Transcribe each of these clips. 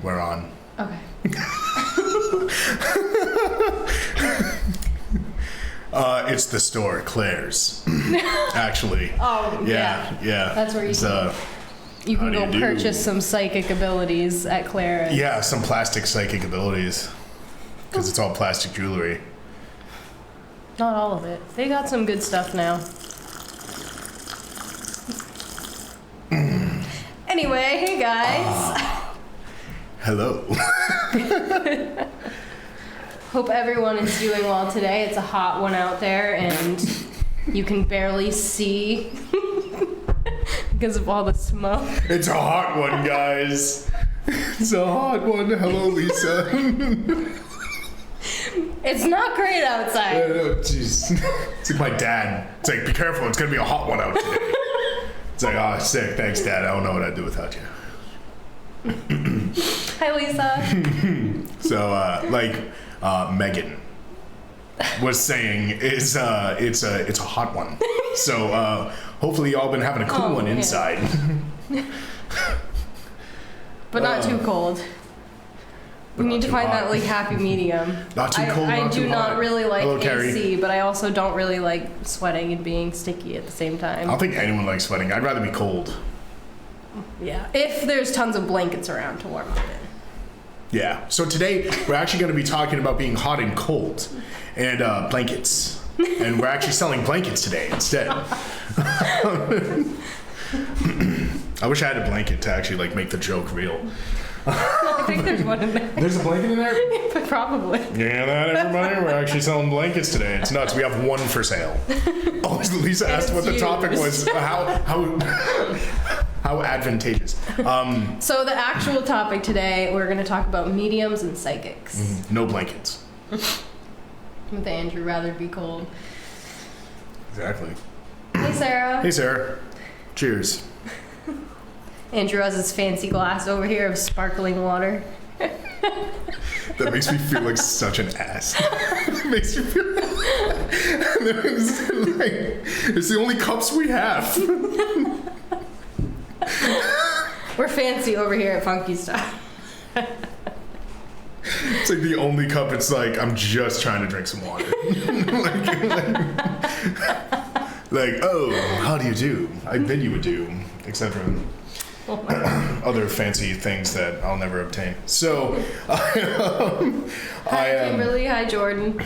We're on. Okay. It's the store, Claire's. Actually. Oh, yeah. That's where you can go purchase some psychic abilities at Claire's. Yeah, some plastic psychic abilities. Because it's all plastic jewelry. Not all of it. They got some good stuff now. Anyway, hey guys. Hello. Hope everyone is doing well today. It's a hot one out there and you can barely see because of all the smoke. It's a hot one, guys. It's a hot one. Hello, Lisa. It's not great outside. Oh, jeez. It's like my dad. It's like, be careful, it's going to be a hot one out today. It's like, oh, sick. Thanks, Dad. I don't know what I'd do without you. Hi, Lisa. So, Megan was saying, it's a hot one. So, hopefully y'all been having a cool one inside. But not too cold. We need to find that happy medium. Not too cold, I not too do hot. not really like Hello, AC, Carrie. but I also don't really like sweating and being sticky at the same time. I don't think anyone likes sweating. I'd rather be cold. Yeah, if there's tons of blankets around to warm up in. Yeah. So today we're actually going to be talking about being hot and cold and blankets. And we're actually selling blankets today instead. I wish I had a blanket to actually make the joke real. I think there's one in there. There's a blanket in there? Probably. Yeah, that everybody. We're actually selling blankets today. It's nuts. We have one for sale. Oh, Lisa asked what the topic was. How advantageous. So the actual topic today, we're going to talk about mediums and psychics. No blankets. With Andrew, rather be cold. Exactly. Hey, Sarah. Hey, Sarah. Cheers. Andrew has his fancy glass over here of sparkling water. That makes me feel like such an ass. It makes me feel it's the only cups we have. We're fancy over here at Funky Style. It's like the only cup. It's like I'm just trying to drink some water. Oh, how do you do? I bid you adieu, etc. Other fancy things that I'll never obtain. So, Hi, Kimberly. Hi, Jordan.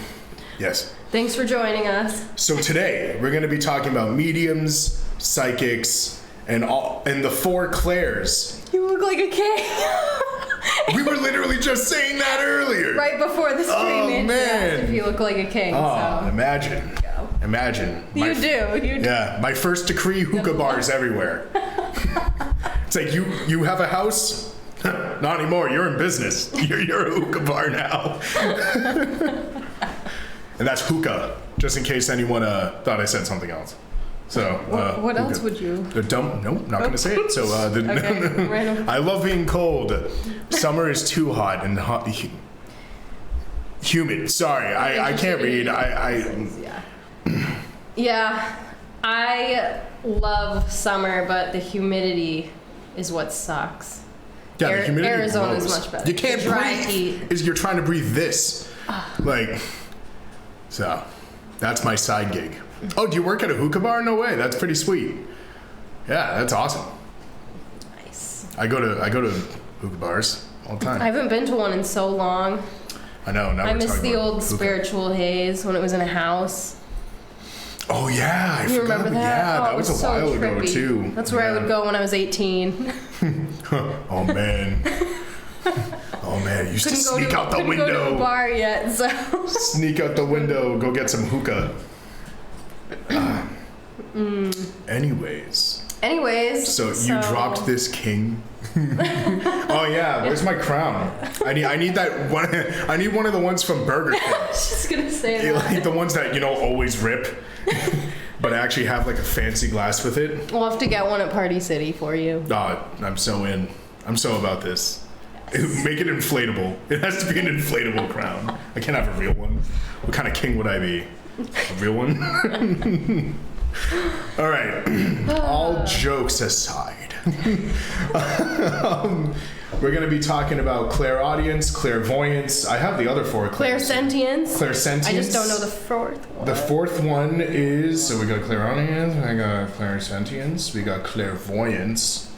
Yes. Thanks for joining us. So today we're going to be talking about mediums, psychics, and the four Claires. You look like a king. We were literally just saying that earlier. Right before the stream, Andrew asked if you look like a king. Oh, so. imagine. You do. Yeah, my first decree, hookah bars everywhere. It's like, you have a house? Not anymore. You're in business. You're a hookah bar now. And that's hookah, just in case anyone thought I said something else. So, what else would you? Nope, not going to say it. So, okay, I love being cold. Summer is too hot and humid. Sorry, I can't read. Yeah, I love summer, but the humidity is what sucks. Yeah, the humidity Arizona blows. is much better. You can't dry breathe. heat. You're trying to breathe this. So that's my side gig. Oh, do you work at a hookah bar? No way. That's pretty sweet. Yeah, that's awesome. Nice. I go to hookah bars all the time. I haven't been to one in so long. I know. Now I miss the old spiritual haze when it was in a house. Oh yeah, I You remember that? Yeah, that was a while ago trippy. too. That's where I would go when I was 18. Oh man. Oh man, you used to sneak out the window. Couldn't go to a bar yet, so. Sneak out the window, go get some hookah. Anyways. So you dropped this king. Oh yeah, where's my crown? I need that one. I need one of the ones from Burger King. I was just gonna say that. Like the ones that always rip, but actually have like a fancy glass with it. We'll have to get one at Party City for you. I'm so in. I'm so about this. Make it inflatable. It has to be an inflatable crown. I can't have a real one. What kind of king would I be? A real one? All right. All jokes aside, We're going to be talking about clairaudience, clairvoyance. I have the other four. Clairsentience. Clairsentience. I just don't know the fourth one. The fourth one is, so we got clairaudience, I got clairsentience, we got clairvoyance,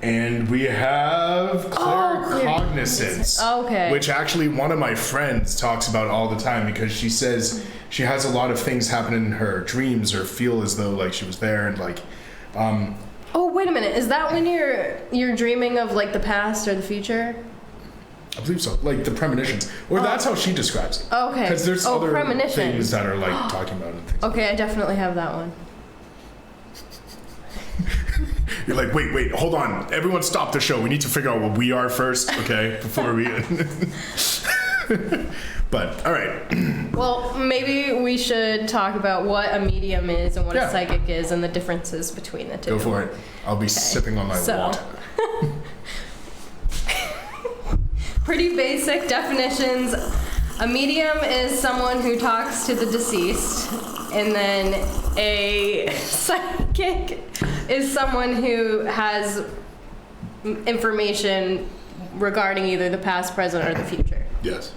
and we have claircognizance. Okay. Which actually one of my friends talks about all the time because she says she has a lot of things happen in her dreams or feel as though like she was there and like Oh, wait a minute. Is that when you're dreaming of like the past or the future? I believe so, like the premonitions, or that's how she describes it. Okay. Because there's other premonitions. things that are like talking about it. And things Okay, I definitely have that one. You're like, wait, hold on. Everyone stop the show. We need to figure out what we are first, okay? Before we... But, all right. Well, maybe we should talk about what a medium is and what a psychic is and the differences between the two. Go for it. I'll be sipping on my water. Pretty basic definitions. A medium is someone who talks to the deceased, and then a psychic is someone who has information regarding either the past, present, or the future. Yes.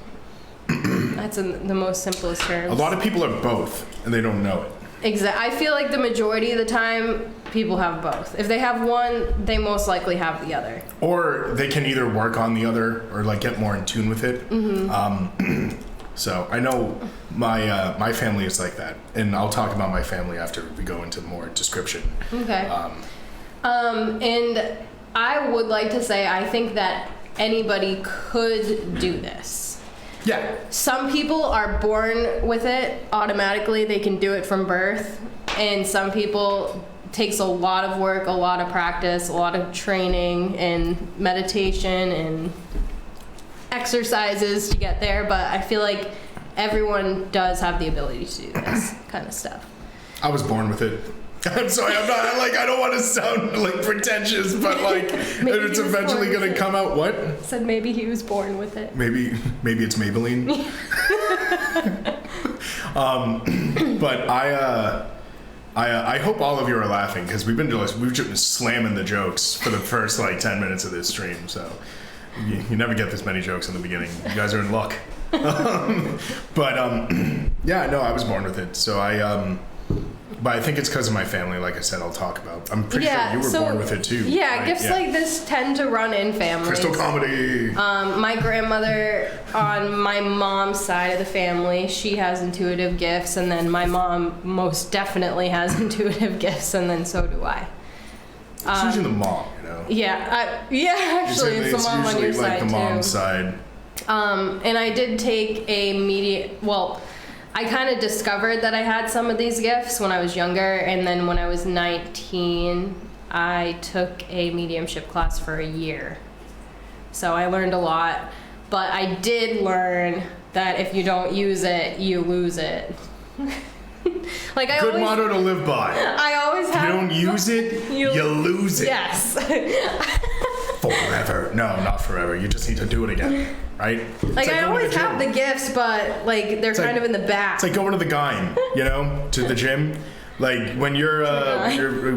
That's in the most simplest terms. A lot of people are both, and they don't know it. Exactly. I feel like the majority of the time, people have both. If they have one, they most likely have the other. Or they can either work on the other or like get more in tune with it. Mm-hmm. So I know my family is like that, and I'll talk about my family after we go into more description. Okay. And I would like to say I think that anybody could do this. Yeah. Some people are born with it automatically. They can do it from birth. And some people takes a lot of work, a lot of practice, a lot of training and meditation and exercises to get there. But I feel like everyone does have the ability to do this kind of stuff. I was born with it. I'm sorry, I'm not like, I don't want to sound like pretentious, but like it's eventually going to come out. What? Said maybe he was born with it. Maybe it's Maybelline. But I hope all of you are laughing because we've just been slamming the jokes for the first like 10 minutes of this stream. So you never get this many jokes in the beginning. You guys are in luck. Yeah, no, I was born with it. So but I think it's because of my family, like I said, I'll talk about. I'm pretty sure you were born with it too. Yeah, right? Gifts like this tend to run in families. Crystal comedy. My grandmother on my mom's side of the family, she has intuitive gifts, and then my mom most definitely has intuitive gifts, and then so do I. It's usually the mom, you know? Yeah, actually, it's the mom on your side, like the mom's side. And I did take I kind of discovered that I had some of these gifts when I was younger, and then when I was 19, I took a mediumship class for a year. So I learned a lot, but I did learn that if you don't use it, you lose it. Good motto to live by. I always have. If you don't use it, you lose it. Yes. Forever. No, not forever. You just need to do it again, right? Like I always have the gifts, but like they're kind of in the back. It's like going to the Gyn, you know, to the gym. Like when you're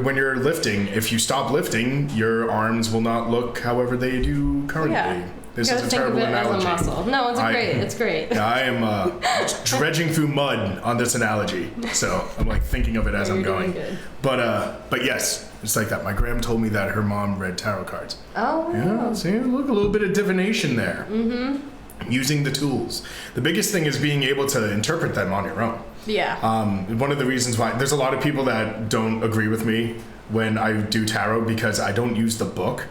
when you're lifting, if you stop lifting, your arms will not look however they do currently. Yeah. This is a terrible analogy. As a muscle. No, it's great. Yeah, I am dredging through mud on this analogy, so I'm like thinking of it as I'm going. Good. But yes, it's like that. My grandma told me that her mom read tarot cards. Oh. Yeah, see, look, a little bit of divination there. Mm-hmm. Using the tools. The biggest thing is being able to interpret them on your own. Yeah. One of the reasons why there's a lot of people that don't agree with me when I do tarot because I don't use the book.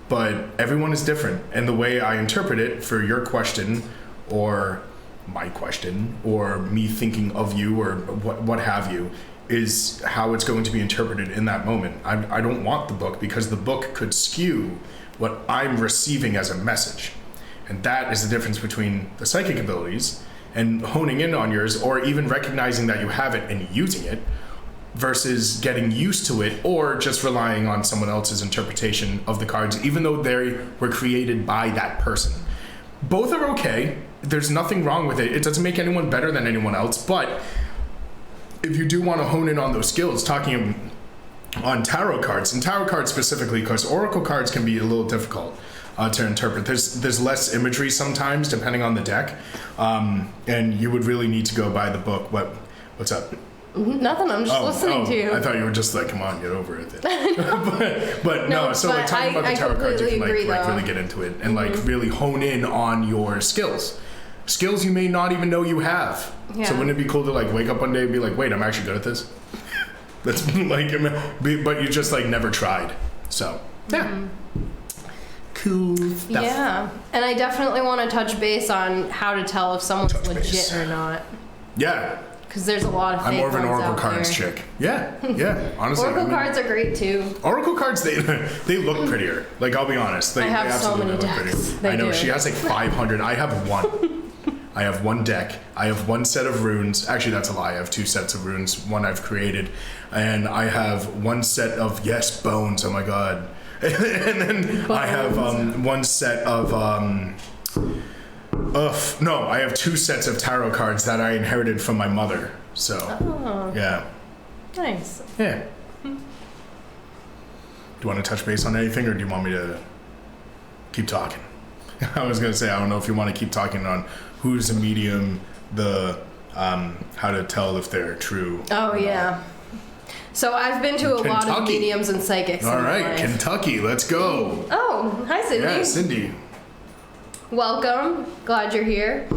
But everyone is different, and the way I interpret it for your question, or my question, or me thinking of you, or what have you, is how it's going to be interpreted in that moment. I don't want the book because the book could skew what I'm receiving as a message, and that is the difference between the psychic abilities and honing in on yours, or even recognizing that you have it and using it, versus getting used to it or just relying on someone else's interpretation of the cards, even though they were created by that person. Both are okay. There's nothing wrong with it. It doesn't make anyone better than anyone else. But if you do want to hone in on those skills, talking on tarot cards, and tarot cards specifically, because oracle cards can be a little difficult to interpret. There's less imagery sometimes depending on the deck, and you would really need to go by the book. What's up? Nothing. I'm just listening to you. I thought you were just like, come on, get over it. but no. So like talking about the tarot cards, you can like really get into it and like really hone in on your skills you may not even know you have. Yeah. So wouldn't it be cool to like wake up one day and be like, wait, I'm actually good at this? That's like, but you just like never tried. So yeah. Cool stuff. Yeah, and I definitely want to touch base on how to tell if someone's legit or not. Yeah. Because there's a lot of fake I'm more of an ones Oracle out cards there. chick. Yeah. Honestly, Oracle cards are great too. Oracle cards, they look prettier. Like, I'll be honest. They have so many look decks. prettier. I know, she has like 500. I have one. I have one deck. I have one set of runes. Actually, that's a lie. I have two sets of runes. One I've created. And I have one set of, bones. Oh my god. And then bones. I have one set of... no, I have two sets of tarot cards that I inherited from my mother. So, yeah. Nice. Yeah. Do you want to touch base on anything, or do you want me to keep talking? I was going to say, I don't know if you want to keep talking on who's a medium, how to tell if they're true. Oh, yeah. So I've been to a lot of mediums and psychics. All right, Kentucky, let's go. Oh, hi, Cindy. Yeah, Cindy. Welcome. Glad you're here.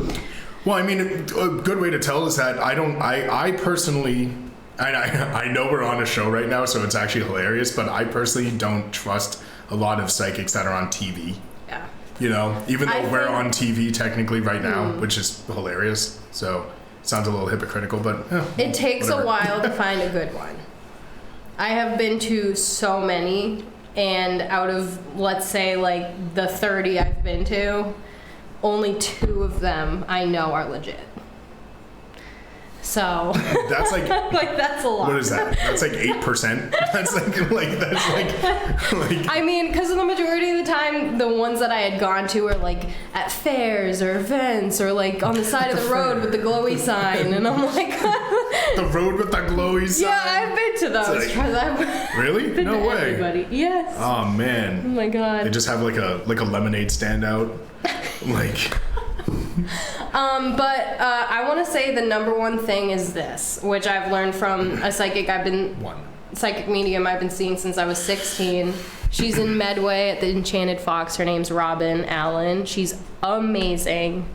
Well, I mean, a good way to tell is that I personally, I know we're on a show right now, so it's actually hilarious, but I personally don't trust a lot of psychics that are on TV. Yeah. You know, even though we're on TV technically right now, which is hilarious. So it sounds a little hypocritical, but it takes a while to find a good one. I have been to so many, and out of, let's say, like the 30 I've been to, only 2 of them I know are legit. So that's like that's a lot. What is that? That's like 8%. That's like I mean, because the majority of the time, the ones that I had gone to are like at fairs or events or like on the side of the road with the glowy sign, and I'm like, the road with the glowy sign. Yeah, I've been to those. Like, really? No way. Everybody. Yes. Oh man. Oh my god. They just have like a lemonade stand out. Like. But I want to say the number one thing is this, which I've learned from a psychic psychic medium I've been seeing since I was 16. She's in Medway at the Enchanted Fox. Her name's Robin Allen. She's amazing.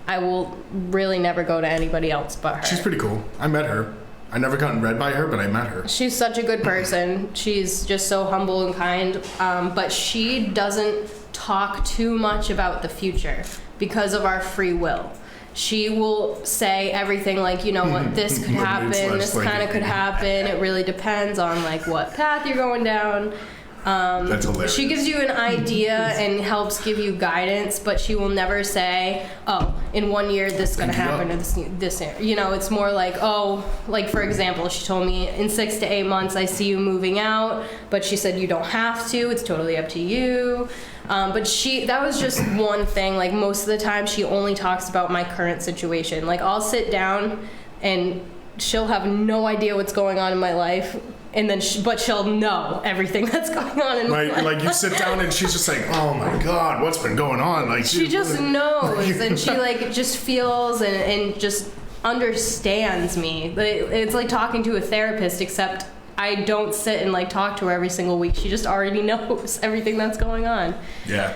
I will really never go to anybody else but her. She's pretty cool. I met her. I never gotten read by her, but I met her. She's such a good person. She's just so humble and kind. But she doesn't talk too much about the future because of our free will. She will say everything like, you know what, this could happen, this kind of could happen. It really depends on like what path you're going down. That's hilarious. She gives you an idea and helps give you guidance, but she will never say, oh, in 1 year this is going to happen or this year. You know, it's more like, oh, like for example, she told me in 6 to 8 months I see you moving out, but she said you don't have to, it's totally up to you. But that was just one thing. Like most of the time she only talks about my current situation. Like I'll sit down and she'll have no idea what's going on in my life. And then, but she'll know everything that's going on in my life. Like you sit down and she's just like, "Oh my God, what's been going on?" Like she just knows, and she like just feels and just understands me. It's like talking to a therapist, except I don't sit and like talk to her every single week. She just already knows everything that's going on. Yeah.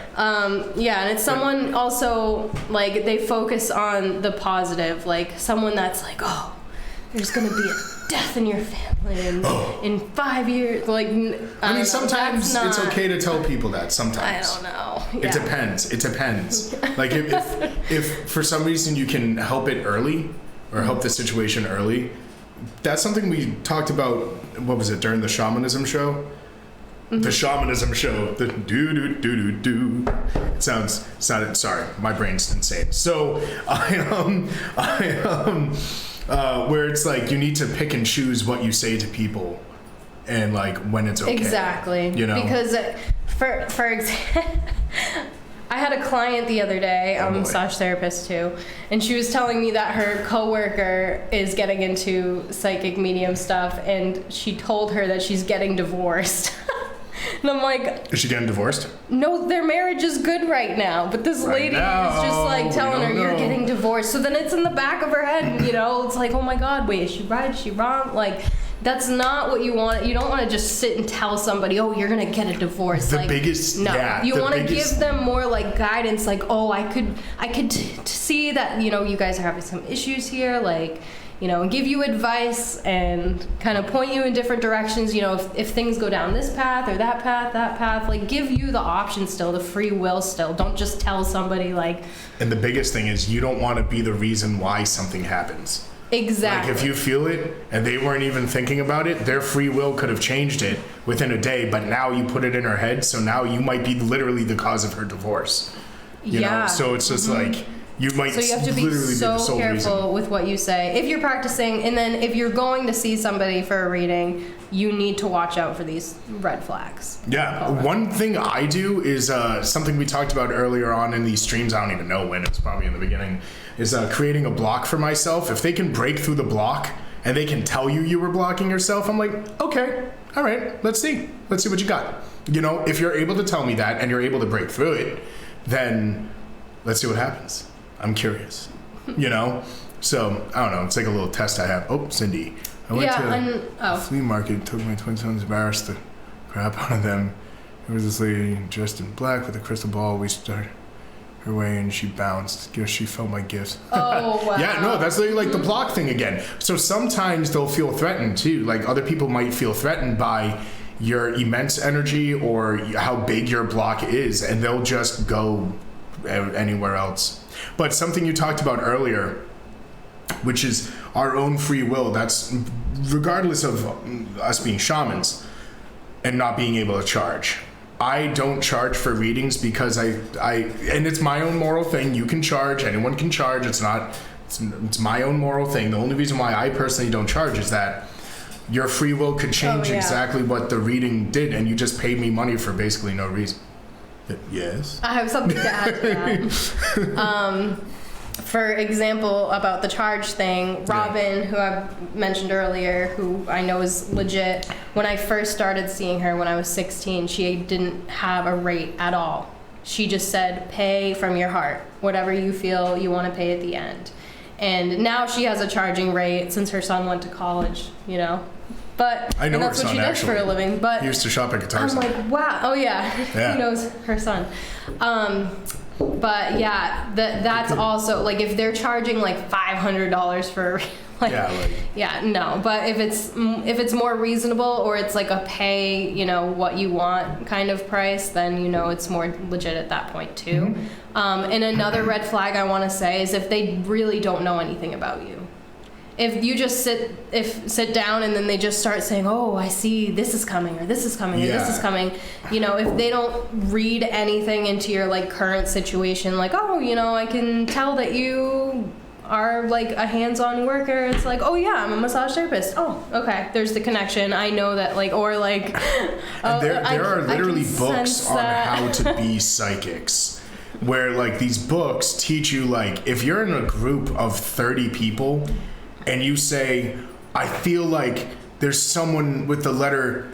Yeah, and it's someone also like they focus on the positive, like someone that's like, oh, there's gonna be a death in your family in 5 years. Like, I mean, sometimes it's okay to tell people that. Sometimes I don't know. Yeah. It depends. Like if for some reason you can help it early or help the situation early, that's something we talked about. What was it during the shamanism show? Mm-hmm. The shamanism show. The do. It sounded. Sorry, my brain's insane. So where it's like you need to pick and choose what you say to people and like when it's okay. Exactly. You know? Because for example, I had a client the other day, I'm a massage therapist too, and she was telling me that her coworker is getting into psychic medium stuff, and she told her that she's getting divorced. And I'm like, is she getting divorced? No, their marriage is good right now, but this lady is just like telling her you're getting divorced. So then it's in the back of her head, you know, it's like, oh my God, wait, is she right? Is she wrong? Like, that's not what you want. You don't want to just sit and tell somebody, oh, you're going to get a divorce. The biggest, no. yeah. You want to give them more like guidance, like, oh, I could see that, you know, you guys are having some issues here, like, you know, and give you advice and kind of point you in different directions. You know, if things go down this path or that path, like give you the option still, the free will still. Don't just tell somebody like. And the biggest thing is you don't want to be the reason why something happens. Exactly. Like if you feel it and they weren't even thinking about it, their free will could have changed it within a day, but now you put it in her head, so now you might be literally the cause of her divorce. You know? So it's just like. You might so you have to be so careful with what you say. If you're practicing, and then if you're going to see somebody for a reading, you need to watch out for these red flags. Yeah. One thing I do is something we talked about earlier on in these streams. I don't even know when. It was probably in the beginning. Is creating a block for myself. If they can break through the block and they can tell you were blocking yourself, I'm like, okay, all right, let's see what you got. You know, if you're able to tell me that and you're able to break through it, then let's see what happens. I'm curious, you know? So, I don't know. It's like a little test I have. Oh, Cindy. I went to a flea market, took my twin sons, embarrassed the crap out of them. There was this lady dressed in black with a crystal ball. We started her way and she bounced. She felt my gifts. Oh, wow. Yeah, no, that's like the block thing again. So sometimes they'll feel threatened too. Like other people might feel threatened by your immense energy or how big your block is, and they'll just go anywhere else. But something you talked about earlier, which is our own free will, that's regardless of us being shamans and not being able to charge. I don't charge for readings because and it's my own moral thing. You can charge, anyone can charge. It's my own moral thing. The only reason why I personally don't charge is that your free will could change exactly what the reading did, and you just paid me money for basically no reason. Yes. I have something to add to that. For example, about the charge thing, Robin, who I mentioned earlier, who I know is legit, when I first started seeing her when I was 16, she didn't have a rate at all. She just said, pay from your heart, whatever you feel you want to pay at the end. And now she has a charging rate since her son went to college, you know. But I know that's her what son, she does actually. for a living. But he used to shop at Guitar I'm Center. like, wow. Oh yeah. He knows her son. But yeah, that's also like if they're charging like $500 for no. But if it's more reasonable or it's like a pay, you know, what you want kind of price, then you know it's more legit at that point too. Mm-hmm. And another red flag I want to say is if they really don't know anything about you. If you just sit down and then they just start saying, oh, I see this is coming or this is coming or this is coming, you know, if they don't read anything into your like current situation, like, oh, you know, I can tell that you are like a hands-on worker. It's like, oh yeah, I'm a massage therapist. Oh, okay. There's the connection. I know that, like, or like, there are literally books on how to be psychics. Where like these books teach you, like, if you're in a group of 30 people and you say, I feel like there's someone with the letter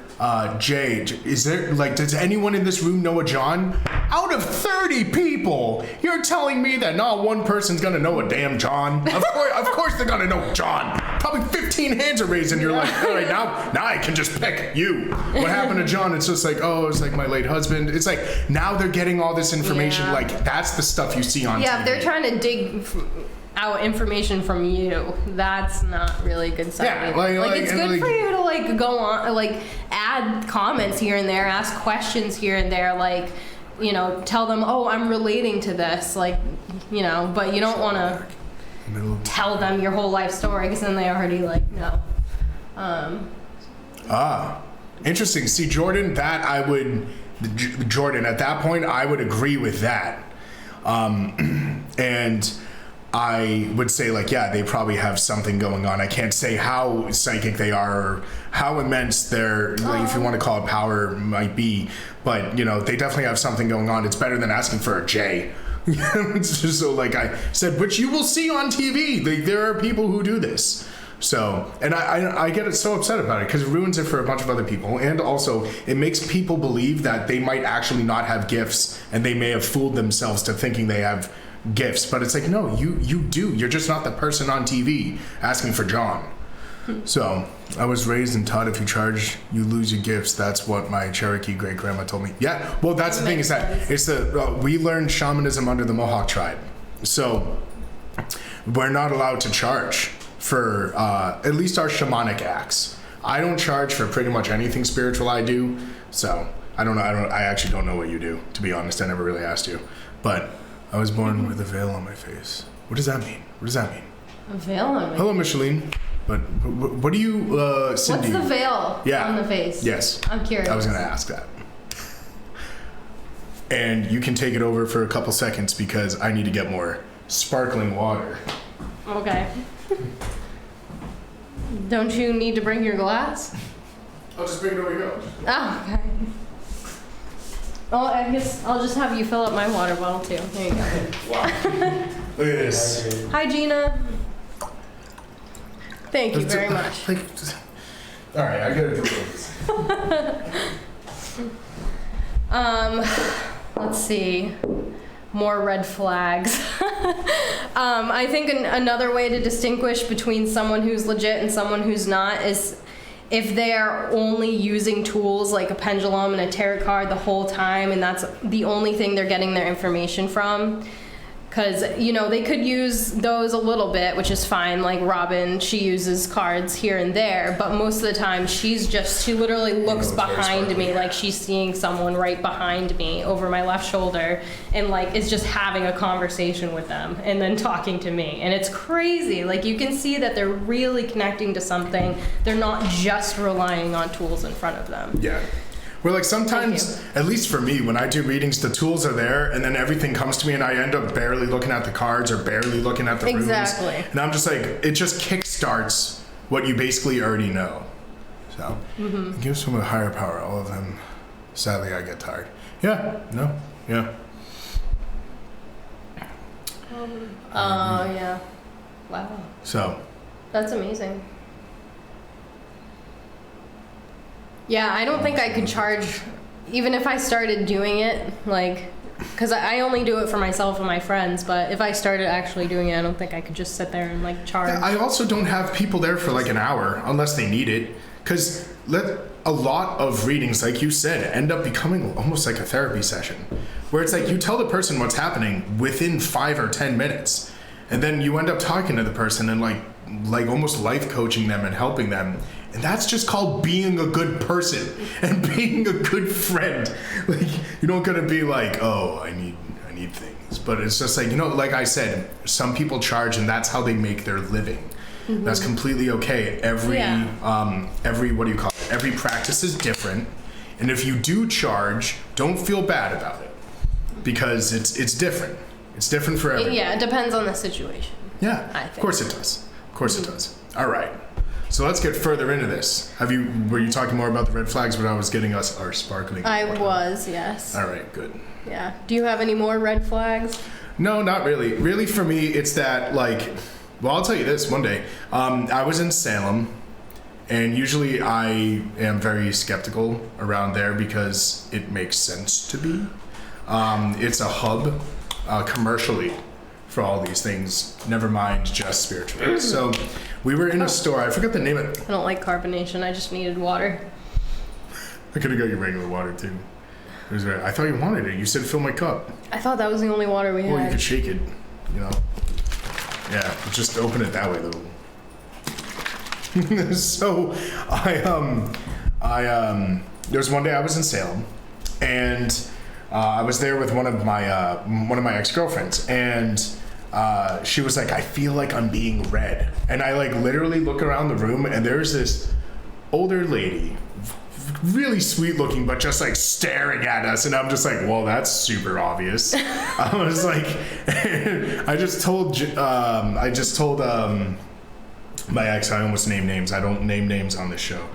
J. Is there, like, does anyone in this room know a John? Out of 30 people, you're telling me that not one person's gonna know a damn John? Of course they're gonna know John. Probably 15 hands are raised and you're like, all right, now I can just pick you. What happened to John? It's just like, oh, it's like my late husband. It's like, now they're getting all this information. Yeah. Like, that's the stuff you see on TV. Yeah, they're trying to dig out information from you. That's not really good sign. Yeah, like it's good for you to like go on, like add comments here and there, ask questions here and there, like, you know, tell them, oh, I'm relating to this, like, you know, but you don't want to tell them your whole life story because then they already like know. Interesting. See, Jordan, at that point, I would agree with that. And I would say like, yeah, they probably have something going on. I can't say how psychic they are or how immense their, like, if you want to call it power, might be, but you know, they definitely have something going on. It's better than asking for a J. It's just so, like I said, which you will see on TV. Like, there are people who do this. So, and I get so upset about it because it ruins it for a bunch of other people. And also, it makes people believe that they might actually not have gifts and they may have fooled themselves to thinking they have gifts. But it's like, no, you do. You're just not the person on TV asking for John. So, I was raised and taught if you charge, you lose your gifts. That's what my Cherokee great-grandma told me. Yeah, well, that's the thing is that it's we learned shamanism under the Mohawk tribe. So, we're not allowed to charge for at least our shamanic acts. I don't charge for pretty much anything spiritual I do. So, I don't know. I actually don't know what you do, to be honest. I never really asked you. But I was born with a veil on my face. What does that mean? What does that mean? A veil on my Hello, Micheline. But what do you, Cindy? What's the veil on the face? Yes. I'm curious. I was going to ask that. And you can take it over for a couple seconds because I need to get more sparkling water. Okay. Don't you need to bring your glass? I'll just bring it over here. Oh, okay. Oh, I guess I'll just have you fill up my water bottle too. There you go. Wow. Look at this. Hi, Gina. Thank you very much. All right, I gotta do this. Let's see. More red flags. I think another way to distinguish between someone who's legit and someone who's not is if they are only using tools like a pendulum and a tarot card the whole time, and that's the only thing they're getting their information from. Because, you know, they could use those a little bit, which is fine. Like Robin, she uses cards here and there, but most of the time she literally looks behind me like she's seeing someone right behind me over my left shoulder and like is just having a conversation with them and then talking to me. And it's crazy. Like you can see that they're really connecting to something. They're not just relying on tools in front of them. Yeah. Where like sometimes, at least for me, when I do readings, the tools are there and then everything comes to me and I end up barely looking at the cards or barely looking at the runes. Exactly. And I'm just like, it just kickstarts what you basically already know. So, it gives them a higher power, all of them. Sadly, I get tired. Yeah, no, yeah. Yeah. Wow. So. That's amazing. Yeah, I don't think I could charge, even if I started doing it, like, because I only do it for myself and my friends, but if I started actually doing it, I don't think I could just sit there and, like, charge. Yeah, I also don't have people there for, like, an hour, unless they need it, because a lot of readings, like you said, end up becoming almost like a therapy session, where it's like you tell the person what's happening within 5 or 10 minutes, and then you end up talking to the person and, like almost life coaching them and helping them. And that's just called being a good person and being a good friend. Like, you don't gotta be like, oh, I need things. But it's just like, you know, like I said, some people charge and that's how they make their living. That's completely okay. Every what do you call it? Every practice is different. And if you do charge, don't feel bad about it. Because it's different. It's different for everyone. Yeah, it depends on the situation. Yeah, I think. Of course it does. Of course it does. All right. So let's get further into this. Were you talking more about the red flags when I was getting us our sparkling I water? was, yes. All right, good. Yeah. Do you have any more red flags? No, not really. Really for me, it's that well, I'll tell you this one day. I was in Salem, and usually I am very skeptical around there because it makes sense to be. It's a hub commercially for all these things, never mind just spiritually. So we were in a store, I forgot the name of it. I don't like carbonation, I just needed water. I could have got you regular water too. I thought you wanted it. You said fill my cup. I thought that was the only water we had. Well, you could shake it, you know. Yeah, just open it that way though. So there was one day I was in Salem, and I was there with one of my ex-girlfriends, and she was like, I feel like I'm being read. And I like literally look around the room and there's this older lady, really sweet looking, but just like staring at us. And I'm just like, well, that's super obvious. I was like, I just told my ex, I almost named names. I don't name names on this show.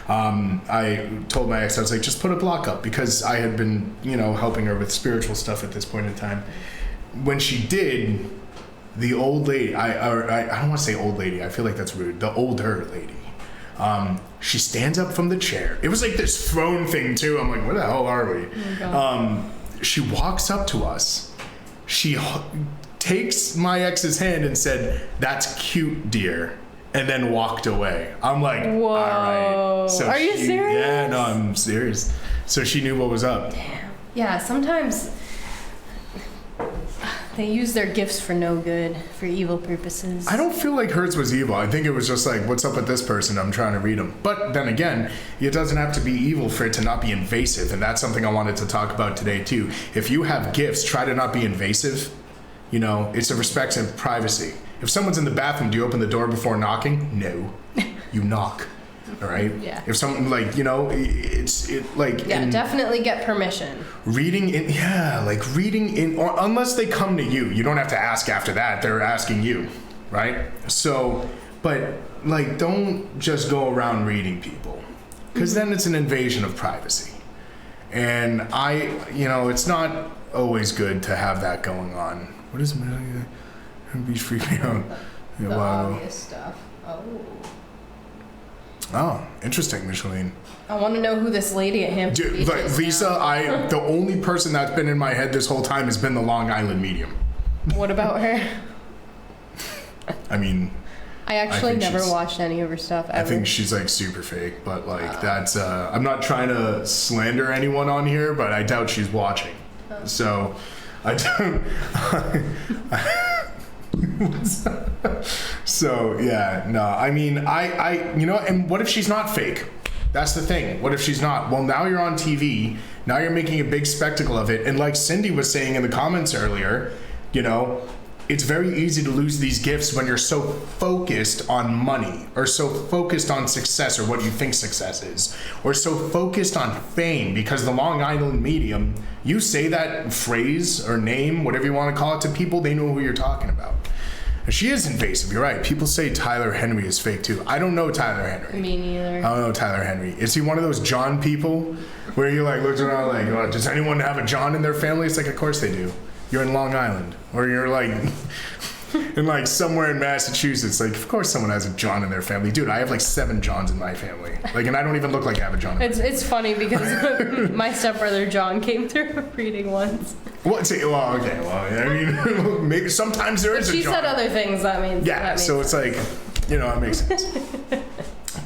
I told my ex, I was like, just put a block up, because I had been, helping her with spiritual stuff at this point in time. When she did, the old lady, I don't want to say old lady, I feel like that's rude. The older lady, she stands up from the chair. It was like this throne thing too. I'm like, where the hell are we? Oh, she walks up to us. She takes my ex's hand and said, "That's cute, dear," and then walked away. I'm like, whoa. All right. So are you serious? Yeah, no, I'm serious. So she knew what was up. Damn. Yeah, sometimes they use their gifts for no good, for evil purposes. I don't feel like hers was evil. I think it was just like, what's up with this person? I'm trying to read them. But then again, it doesn't have to be evil for it to not be invasive. And that's something I wanted to talk about today too. If you have gifts, try to not be invasive. It's a respect of privacy. If someone's in the bathroom, do you open the door before knocking? No. You knock. All right. Yeah. If someone definitely get permission. Reading in, or unless they come to you, you don't have to ask after that. They're asking you, right? So, but don't just go around reading people, because then it's an invasion of privacy. And it's not always good to have that going on. What is Beach freaking out? The obvious stuff. Oh, interesting, Micheline. I want to know who this lady at Hampton Beach is. Lisa, the only person that's been in my head this whole time has been the Long Island medium. What about her? I mean, I actually never watched any of her stuff ever. I think she's super fake, but that's I'm not trying to slander anyone on here, but I doubt she's watching. So I don't. So yeah, no, I mean, and what if she's not fake? That's the thing. What if she's not? Well, now you're on TV. Now you're making a big spectacle of it. And like Cindy was saying in the comments earlier, it's very easy to lose these gifts when you're so focused on money, or so focused on success, or what you think success is, or so focused on fame. Because the Long Island medium, you say that phrase or name, whatever you want to call it, to people, they know who you're talking about. And she is invasive. You're right. People say Tyler Henry is fake too. I don't know Tyler Henry. Me neither. I don't know Tyler Henry. Is he one of those John people where you look around does anyone have a John in their family? It's like, of course they do. You're in Long Island, or you're in somewhere in Massachusetts. Of course someone has a John in their family. Dude, I have 7 Johns in my family. And I don't even look like I have a John. It's funny because my stepbrother John came through a reading once. What? Well, okay. Well, I mean, maybe sometimes there is a John. She said other things. That means so it's it makes sense.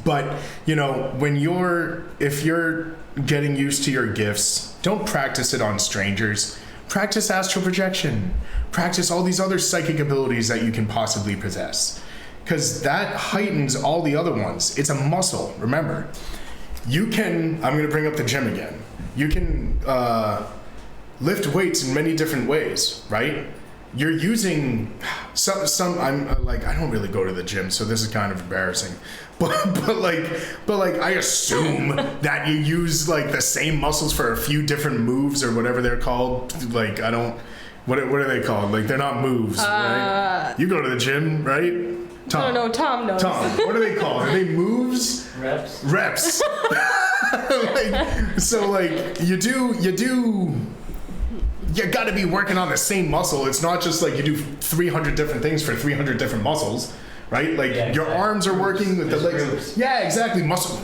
But if you're getting used to your gifts, don't practice it on strangers. Practice astral projection. Practice all these other psychic abilities that you can possibly possess, because that heightens all the other ones. It's a muscle. Remember, I'm going to bring up the gym again. You can lift weights in many different ways, right? You're using I don't really go to the gym, so this is kind of embarrassing. But I assume that you use the same muscles for a few different moves, or whatever they're called. What are they called? They're not moves, right? You go to the gym, right? Tom. No, Tom knows. Tom, what are they called? Are they moves? Reps. You got to be working on the same muscle. It's not just you do 300 different things for 300 different muscles, right? Your arms are working with the legs. Groups. Yeah, exactly. Muscle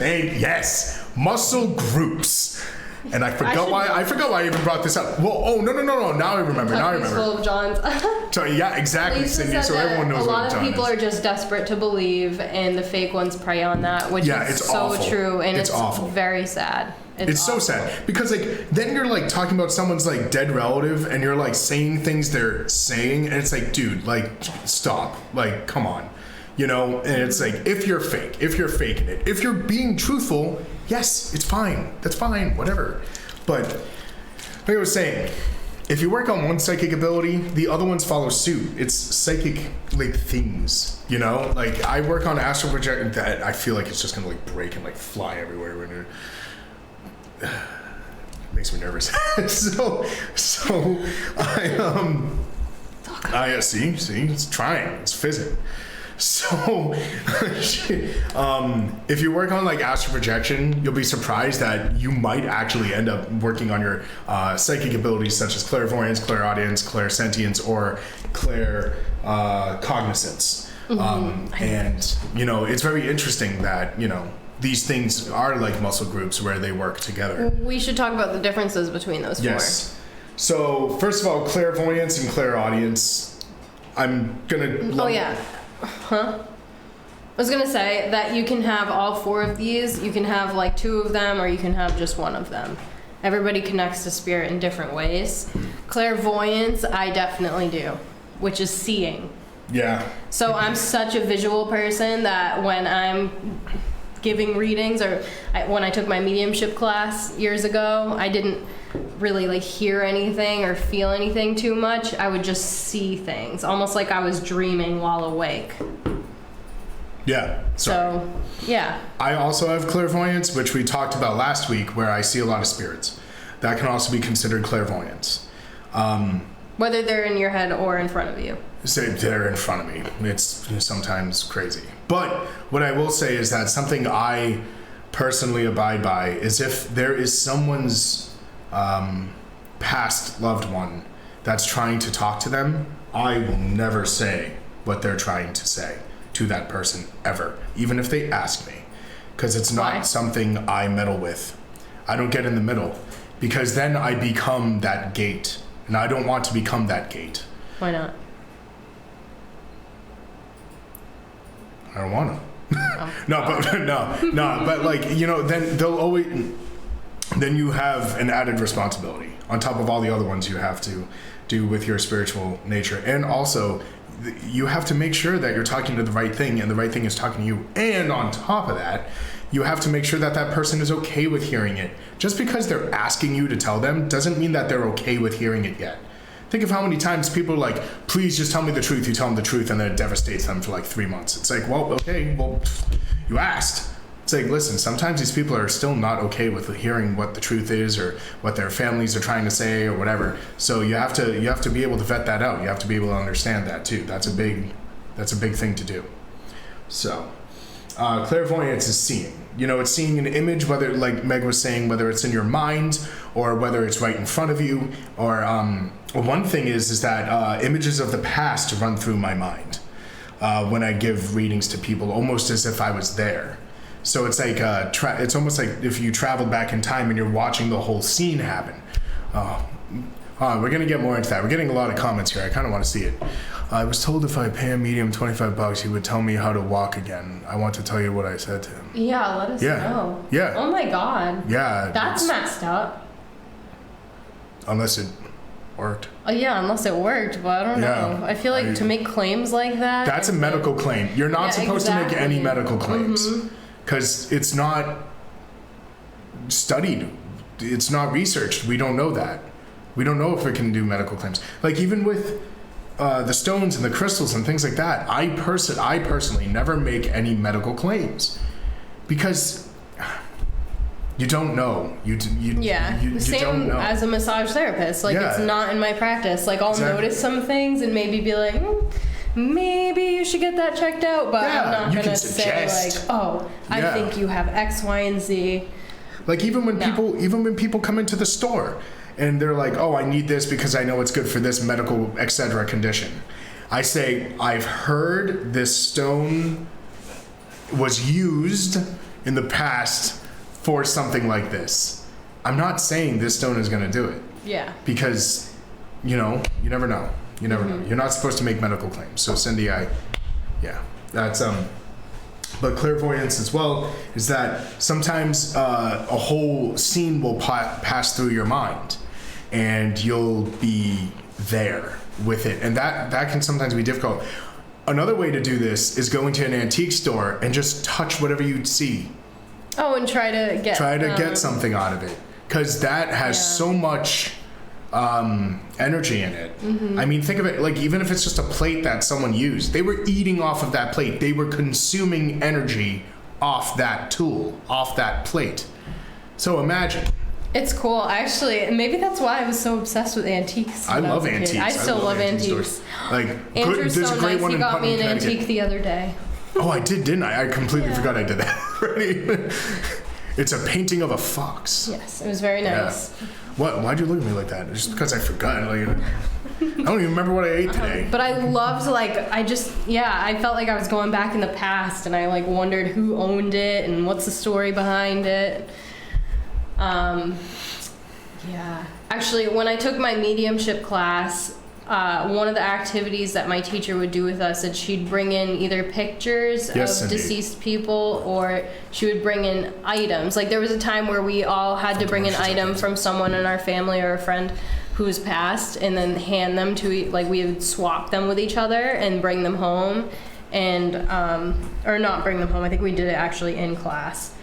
groups. And I forgot why I even brought this up. Well, no. Now I remember. Full of Johns. So yeah, exactly, Cindy. So everyone knows what a John is. A lot of people are just desperate to believe, and the fake ones prey on that, which is so awful. True, and it's awful. Very sad. It's so sad, because then you're talking about someone's dead relative, and you're saying things they're saying, and it's dude, stop, come on, and it's if you're faking it, if you're being truthful, yes, it's fine, that's fine, whatever. But like I was saying, if you work on one psychic ability, the other ones follow suit. It's psychic things, I work on astral projection that I feel it's just gonna break and fly everywhere when you're makes me nervous. so I see, it's trying, it's fizzing. So, if you work on like astral projection, you'll be surprised that you might actually end up working on your psychic abilities such as clairvoyance, clairaudience, clairsentience, or claircognizance. And you know, it's very interesting that these things are like muscle groups where they work together. We should talk about the differences between those four. Yes. So first of all, clairvoyance and clairaudience. I'm gonna. Oh yeah. Huh? I was gonna say that you can have all four of these. You can have like two of them, or you can have just one of them. Everybody connects to spirit in different ways. Clairvoyance, I definitely do, which is seeing. Yeah. So I'm such a visual person that when I'm giving readings, or when I took my mediumship class years ago, I didn't really like hear anything or feel anything too much. I would just see things, almost like I was dreaming while awake. Yeah. So, yeah. I also have clairvoyance, which we talked about last week, where I see a lot of spirits. That can also be considered clairvoyance. Whether they're in your head or in front of you. Say they're in front of me. It's sometimes crazy. But what I will say is that something I personally abide by is if there is someone's past loved one that's trying to talk to them, I will never say what they're trying to say to that person ever, even if they ask me, because it's not something I meddle with. I don't get in the middle, because then I become that gate, and I don't want to become that gate. Why not? I don't want to. But like, then they'll always, then you have an added responsibility on top of all the other ones you have to do with your spiritual nature. And also, you have to make sure that you're talking to the right thing and the right thing is talking to you. And on top of that, you have to make sure that that person is okay with hearing it. Just because they're asking you to tell them doesn't mean that they're okay with hearing it yet. Think of how many times people are like, please just tell me the truth. You tell them the truth and then it devastates them for like 3 months. It's like, well, okay, well, you asked. It's like, listen, sometimes these people are still not okay with hearing what the truth is or what their families are trying to say or whatever. So you have to be able to vet that out. You have to be able to understand that too. That's a big thing to do. So clairvoyance is seeing. It's seeing an image, whether, like Meg was saying, whether it's in your mind or whether it's right in front of you. Or one thing is that images of the past run through my mind when I give readings to people, almost as if I was there. So it's like it's almost like if you traveled back in time and you're watching the whole scene happen. We're gonna get more into that. We're getting a lot of comments here. I kind of want to see it. I was told if I pay a medium $25, he would tell me how to walk again. I want to tell you what I said to him. Yeah, let us know. Yeah. Oh my God. Yeah. That's messed up. Unless it worked. Yeah, unless it worked, but I don't know. I feel like to make claims like that. That's a medical claim. You're not supposed to make any medical claims. Because it's not studied. It's not researched. We don't know that. We don't know if it can do medical claims. Like even with the stones and the crystals and things like that, I personally never make any medical claims because you don't know. You Same don't know. as a massage therapist. Like it's not in my practice. Like I'll notice some things and maybe be like, maybe you should get that checked out, but I'm not gonna say like, I think you have X, Y, and Z. Like even when people come into the store and they're like, oh, I need this because I know it's good for this medical, etc. condition. I say, I've heard this stone was used in the past for something like this. I'm not saying this stone is going to do it. Yeah. Because, you never know. You never know. You're not supposed to make medical claims. So Cindy, that's but clairvoyance as well is that sometimes a whole scene will pass through your mind and you'll be there with it. And that can sometimes be difficult. Another way to do this is go into an antique store and just touch whatever you see. Oh, and try to get something out of it. Because that has so much energy in it. I mean, think of it like even if it's just a plate that someone used, they were eating off of that plate. They were consuming energy off that tool, off that plate. So imagine It's cool. Actually, maybe that's why I was so obsessed with antiques. I love antiques. I still love antiques. Like, Andrew's there's so a great nice. one He in got me an Putnam, Connecticut. antique the other day. Oh, I did, didn't I? I completely forgot I did that already. It's a painting of a fox. Yes, it was very nice. Yeah. What? Why'd you look at me like that? Just because I forgot. Like, I don't even remember what I ate today. But I loved, like, I felt like I was going back in the past, and I, like, wondered who owned it and what's the story behind it. Yeah. Actually, when I took my mediumship class, one of the activities that my teacher would do with us is she'd bring in either pictures of deceased people, or she would bring in items. Like, there was a time where we all had to bring an item from someone in our family or a friend who's passed, and then hand them to, like, we would swap them with each other and bring them home, and or not bring them home. I think we did it actually in class,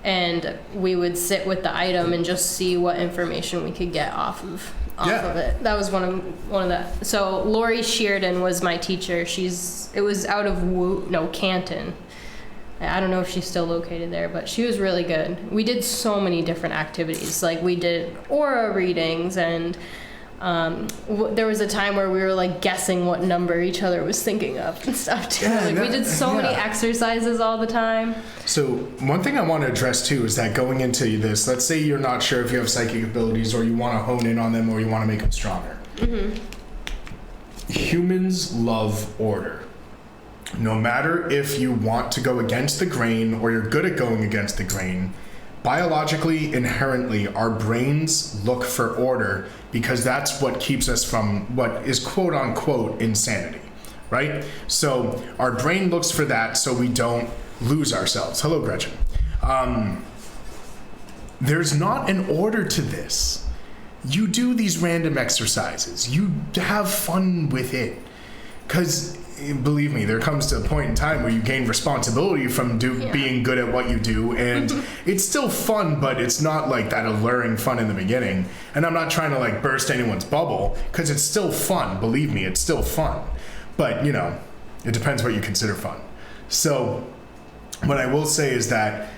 and we would sit with the item and just see what information we could get off of it. That was one of the. So Lori Sheardon was my teacher. It was out of Canton. I don't know if she's still located there, but she was really good. We did so many different activities. Like, we did aura readings, and there was a time where we were, like, guessing what number each other was thinking of and stuff too. Yeah, we did so many exercises all the time. So one thing I want to address too is that going into this, let's say you're not sure if you have psychic abilities, or you want to hone in on them, or you want to make them stronger. Mm-hmm. Humans love order. No matter if you want to go against the grain or you're good at going against the grain, biologically, inherently, our brains look for order, because that's what keeps us from what is quote unquote insanity, right? So our brain looks for that so we don't lose ourselves. Hello, Gretchen. There's not an order to this. You do these random exercises. You have fun with it. Because, believe me, there comes to a point in time where you gain responsibility from being good at what you do, and it's still fun, but it's not like that alluring fun in the beginning. And I'm not trying to, like, burst anyone's bubble, because it's still fun. Believe me, it's still fun. But, you know, it depends what you consider fun. So what I will say is that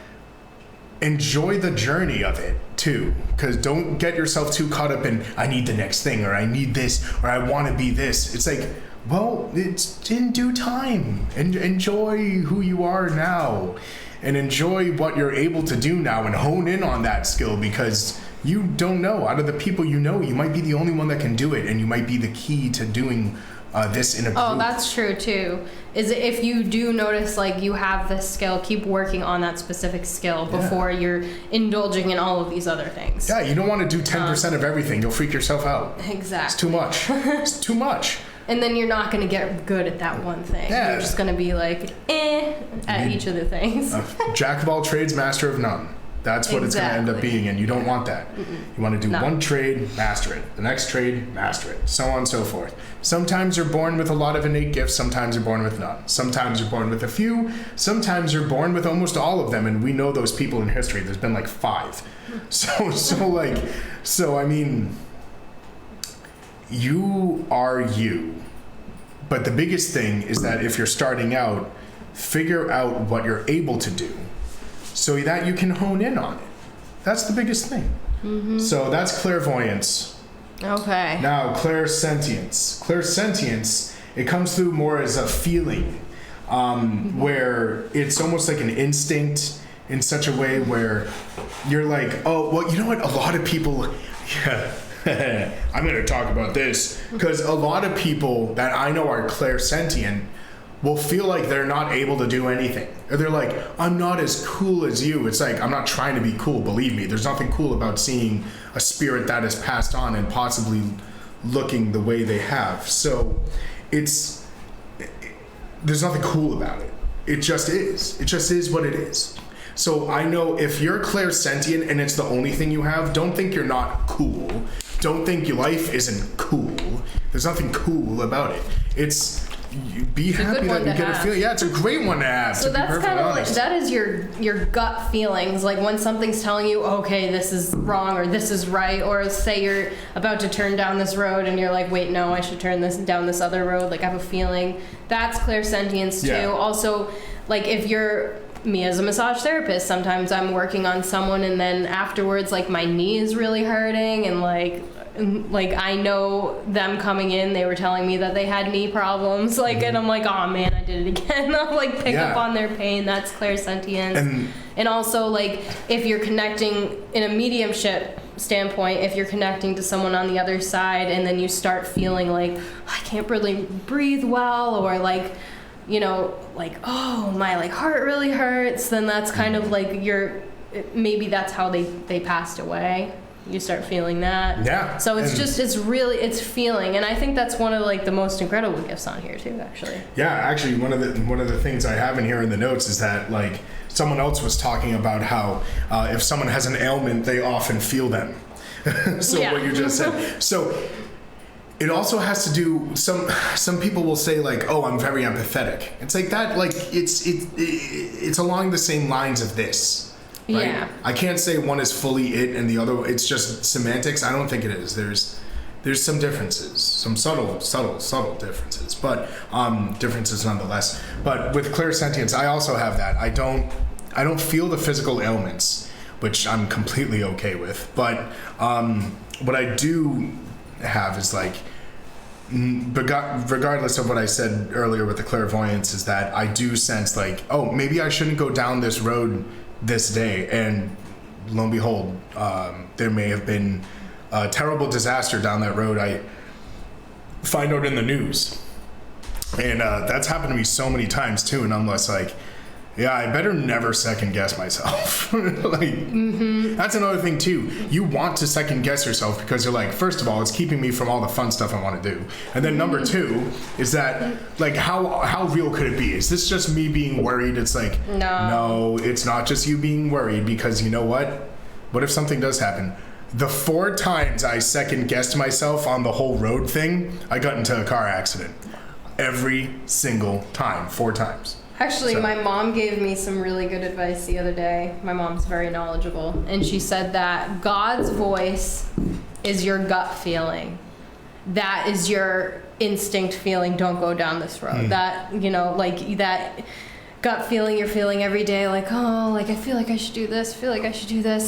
enjoy the journey of it too, because don't get yourself too caught up in, I need the next thing, or I need this, or I want to be this. It's like, well, it's in due time. Enjoy who you are now, and enjoy what you're able to do now, and hone in on that skill, because you don't know. Out of the people you know, you might be the only one that can do it, and you might be the key to doing this in a group. Oh, that's true too. Is if you do notice, like, you have this skill, keep working on that specific skill before you're indulging in all of these other things. Yeah, you don't want to do 10% of everything. You'll freak yourself out. Exactly. It's too much. It's too much. And then you're not going to get good at that one thing. Yeah. You're just going to be like, at each of the things. Jack of all trades, master of none. That's what it's going to end up being, and you don't want that. You want to do one trade, master it. The next trade, master it. So on and so forth. Sometimes you're born with a lot of innate gifts. Sometimes you're born with none. Sometimes you're born with a few. Sometimes you're born with almost all of them, and we know those people in history. There's been like 5. So I mean, you are you. But the biggest thing is that if you're starting out, figure out what you're able to do, so that you can hone in on it. That's the biggest thing. Mm-hmm. So that's clairvoyance. Okay. Now, clairsentience. Clairsentience, it comes through more as a feeling, where it's almost like an instinct in such a way where you're like, oh, well, you know what? A lot of people, I'm going to talk about this, because a lot of people that I know are clairsentient will feel like they're not able to do anything. Or they're like, I'm not as cool as you. It's like, I'm not trying to be cool, believe me. There's nothing cool about seeing a spirit that is passed on and possibly looking the way they have. So there's nothing cool about it. It just is. It just is what it is. So I know if you're clairsentient and it's the only thing you have, don't think you're not cool. Don't think your life isn't cool. There's nothing cool about it. Be happy that you get a feeling. Yeah, it's a great one to have. So that's kind of like, that is your gut feelings. Like when something's telling you, okay, this is wrong or this is right, or say you're about to turn down this road and you're like, wait, no, I should turn down this other road. Like I have a feeling. That's clairsentience too. Yeah. Also, like if you're me as a massage therapist, sometimes I'm working on someone and then afterwards, like, my knee is really hurting, and like I know them coming in, they were telling me that they had knee problems, like, and I'm like, oh man, I did it again. I'll like pick up on their pain. That's clairsentience. And also, like, if you're connecting in a mediumship standpoint, if you're connecting to someone on the other side and then you start feeling like, I can't really breathe well, or like, you know, like, oh, my like heart really hurts, then that's kind of like maybe that's how they passed away. You start feeling that. Yeah. So it's it's feeling, and I think that's one of like the most incredible gifts on here too, actually. Yeah, actually, one of the things I have in here in the notes is that, like, someone else was talking about how if someone has an ailment, they often feel them. So what you just said. So it also has to do, some people will say like, oh, I'm very empathetic. It's like that, like it's along the same lines of this. Right? Yeah. I can't say one is fully it and the other, it's just semantics. I don't think it is. There's some differences, some subtle differences, but differences nonetheless. But with clairsentience, I also have that. I don't feel the physical ailments, which I'm completely okay with. But what I do have is like, regardless of what I said earlier with the clairvoyance, is that I do sense like, oh, maybe I shouldn't go down this road this day, and lo and behold, there may have been a terrible disaster down that road. I find out in the news, and that's happened to me so many times too, and I'm just like, yeah, I better never second guess myself. That's another thing too. You want to second guess yourself because you're like, first of all, it's keeping me from all the fun stuff I want to do. And then number two is that, like, how real could it be? Is this just me being worried? It's like, no, it's not just you being worried, because you know what? What if something does happen? The 4 times I second guessed myself on the whole road thing, I got into a car accident. Every single time, 4 times. Actually, my mom gave me some really good advice the other day. My mom's very knowledgeable. And she said that God's voice is your gut feeling. That is your instinct feeling, don't go down this road. That, you know, like that gut feeling you're feeling every day, like, oh, like I feel like I should do this,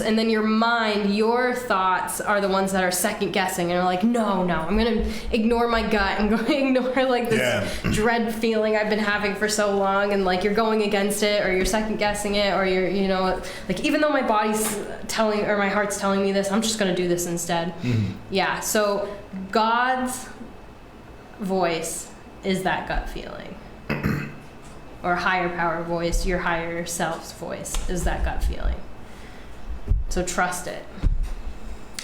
and then your mind, your thoughts are the ones that are second guessing and are like, no, I'm gonna ignore my gut and go ignore like this dread feeling I've been having for so long, and like you're going against it, or you're second guessing it, or you're, you know, like, even though my body's telling, or my heart's telling me this, I'm just gonna do this instead. Yeah, so God's voice is that gut feeling. Or higher power voice, your higher self's voice is that gut feeling. So trust it.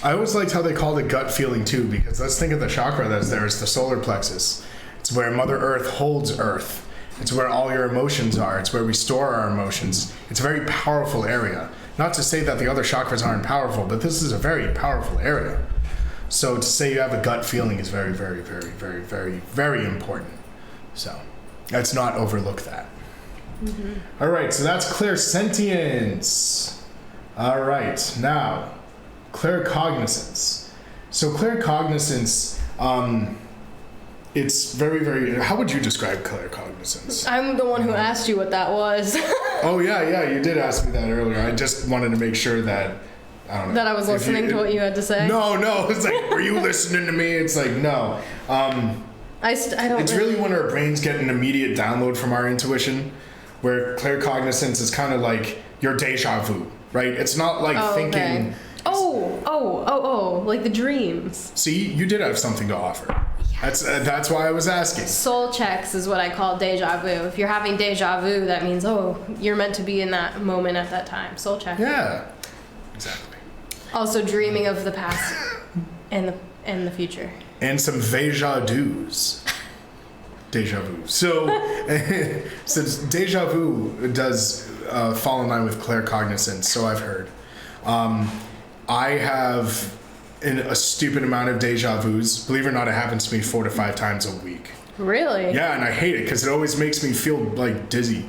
I always liked how they called it gut feeling too, because let's think of the chakra that's there. It's the solar plexus. It's where Mother Earth holds Earth. It's where all your emotions are. It's where we store our emotions. It's a very powerful area. Not to say that the other chakras aren't powerful, but this is a very powerful area. So to say you have a gut feeling is very, very, very, very, very, very important. So let's not overlook that. All right, so that's clairsentience. All right, now claircognizance. So claircognizance, it's very, very. How would you describe claircognizance? I'm the one who asked you what that was. Oh yeah, you did ask me that earlier. I just wanted to make sure that, I don't know, that I was listening to what you had to say. No, it's like, were you listening to me? It's like, no. I don't. It's really when our brains get an immediate download from our intuition, where claircognizance is kind of like your deja vu, right? It's not like thinking. Oh, like the dreams. See, you did have something to offer. Yes. That's why I was asking. Soul checks is what I call deja vu. If you're having deja vu, that means, you're meant to be in that moment at that time. Soul check. Yeah, exactly. Also dreaming of the past and the future. And some deja dus. Deja vu. So deja vu does fall in line with claircognizance, so I've heard. I have a stupid amount of deja vus. Believe it or not, it happens to me 4 to 5 times a week. Really? Yeah, and I hate it because it always makes me feel like dizzy.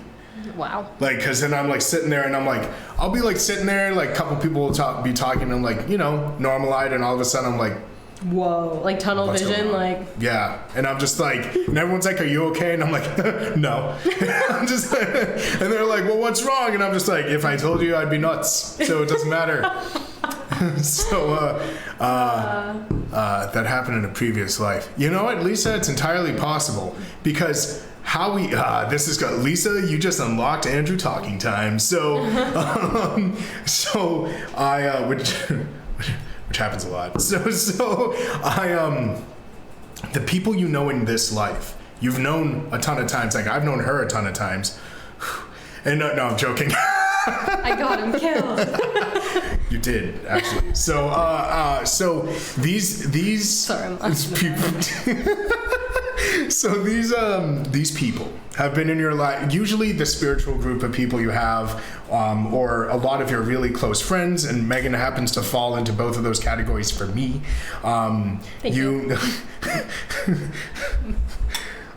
Wow. Like, because then I'm like sitting there and I'm like, I'll be like sitting there, like a couple people will be talking, and I'm like, you know, normal-eyed, and all of a sudden I'm like, Whoa, like tunnel What's vision, going on? like. Yeah, and I'm just like, and everyone's like, "Are you okay?" And I'm like, "No." I'm just, and they're like, "Well, what's wrong?" And I'm just like, "If I told you, I'd be nuts, so it doesn't matter." So that happened in a previous life. You know what, Lisa? It's entirely possible because how we this is good. Lisa, you just unlocked Andrew talking time. So I which happens a lot. So I the people you know in this life, you've known a ton of times. Like I've known her a ton of times. And no, I'm joking. I got him killed. You did actually. So these Sorry, I'm people. So these people have been in your life. Usually, the spiritual group of people you have, or a lot of your really close friends, and Megan happens to fall into both of those categories for me. Thank you.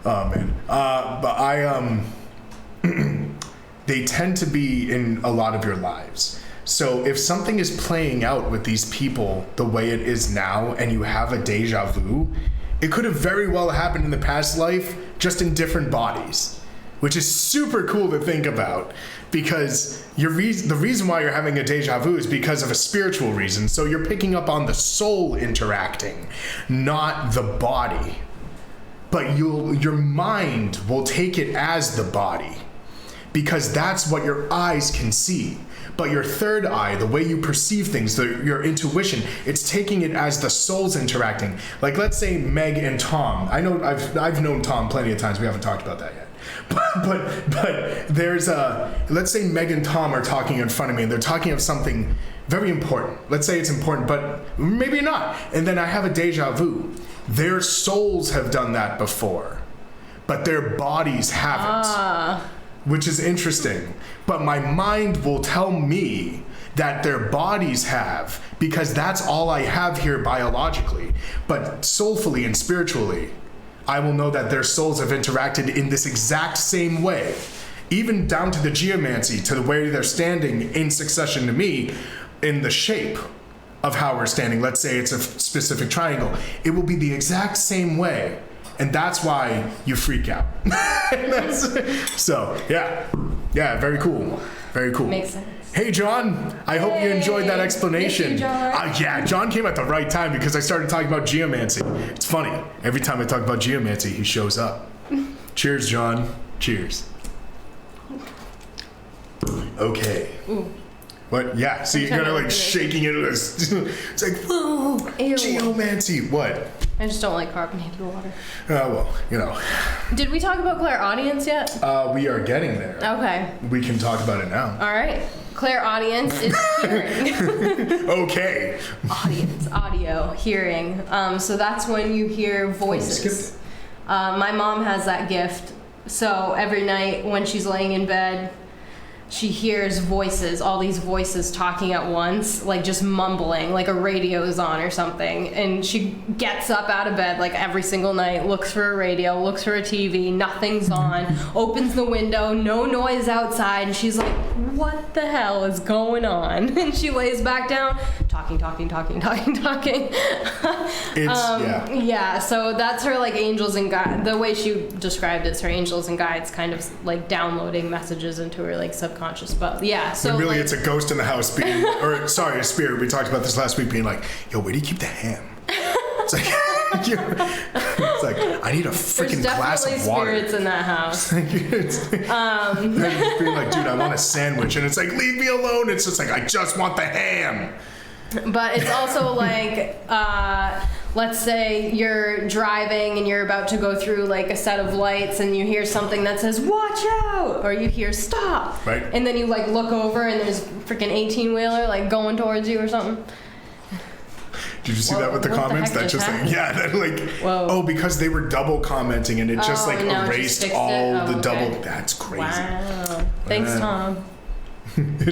Oh man, but I they tend to be in a lot of your lives. So if something is playing out with these people the way it is now and you have a deja vu, it could have very well happened in the past life, just in different bodies, which is super cool to think about because the reason why you're having a deja vu is because of a spiritual reason. So you're picking up on the soul interacting, not the body. But your mind will take it as the body because that's what your eyes can see. But your third eye, the way you perceive things, your intuition, it's taking it as the souls interacting. Like let's say Meg and Tom. I know I've known Tom plenty of times. We haven't talked about that yet. But there's let's say Meg and Tom are talking in front of me and they're talking of something very important. Let's say it's important, but maybe not. And then I have a deja vu. Their souls have done that before, but their bodies haven't. Which is interesting. But my mind will tell me that their bodies have because that's all I have here biologically. But soulfully and spiritually, I will know that their souls have interacted in this exact same way. Even down to the geomancy, to the way they're standing in succession to me, in the shape of how we're standing. Let's say it's a specific triangle. It will be the exact same way. And that's why you freak out. So, yeah, very cool. Very cool. Makes sense. Hey, John, I hope you enjoyed that explanation. Thank you, John. Yeah, John came at the right time because I started talking about geomancy. It's funny. Every time I talk about geomancy, he shows up. Cheers, John. Cheers. Okay. Ooh. What? Yeah, so you're kind of like shaking it. It's like, whoa, Ew. geomancy. What? I just don't like carbonated water. Well, you know. Did we talk about clairaudience yet? We are getting there. Okay. We can talk about it now. All right. Clairaudience is hearing. Okay. Audience, audio, hearing. So that's when you hear voices. Skipped it. My mom has that gift. So every night when she's laying in bed, she hears voices, all these voices talking at once, like just mumbling, like a radio is on or something. And she gets up out of bed like every single night, looks for a radio, looks for a TV, nothing's on, opens the window, no noise outside, and she's like, what the hell is going on? And she lays back down, talking. Yeah, so that's her like angels and guides. The way she described it's her angels and guides kind of like downloading messages into her like subconscious. But yeah, so And really like, it's a ghost in the house being, or sorry, a spirit. We talked about this last week being like, yo, where do you keep the ham? It's like, it's like I need a freaking glass of water. There's definitely spirits in that house. Just being like, dude, I want a sandwich. And it's like, leave me alone. It's just like, I just want the ham. But it's also like, let's say you're driving and you're about to go through like a set of lights and you hear something that says, watch out, or you hear stop. Right. And then you like look over and there's a freaking 18-wheeler like going towards you or something. Did you see that with the what the comments? heck That just just like, happened? yeah, that like, Whoa. oh, because they were double commenting and it just like now it just erased fixed all it? Oh, the double. okay. That's crazy. Wow. Thanks, Wow. Tom.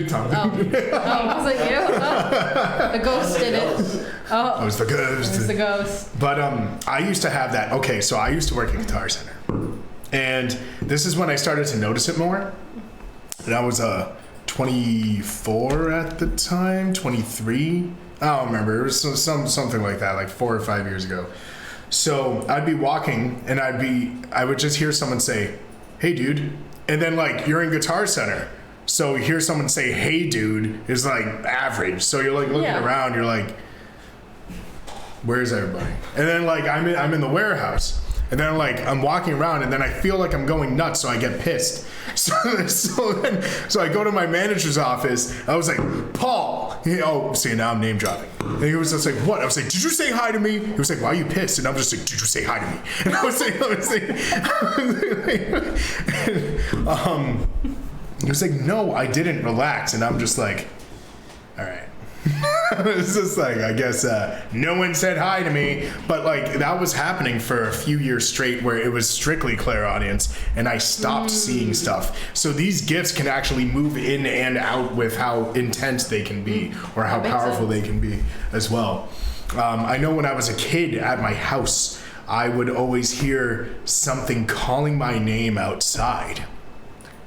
Tom. Oh, was it you? Oh, the ghost did it. That Oh, was the it was ghost. the ghost. But I used to have that. Okay, so I used to work at Guitar Center, and this is when I started to notice it more. And I was 24 at the time, 23. I don't remember. It was something like that, like 4 or 5 years ago. So I'd be walking and I would just hear someone say, "Hey, dude," and then like you're in Guitar Center, so you hear someone say, "Hey, dude," is like average. So you're like looking around, you're like, "Where's everybody?" And then like I'm in the warehouse. And then like I'm walking around and then I feel like I'm going nuts, so I get pissed. So I go to my manager's office. I was like, "Paul," see, now I'm name dropping. And he was just like, "What?" I was like, "Did you say hi to me?" He was like, "Why are you pissed?" And I was just like, "Did you say hi to me?" And he was like, "No, I didn't. Relax." And I'm just like, all right. It's just like, I guess no one said hi to me, but like that was happening for a few years straight where it was strictly clairaudience and I stopped seeing stuff. So these gifts can actually move in and out with how intense they can be or how powerful they can be as well. I know when I was a kid at my house, I would always hear something calling my name outside.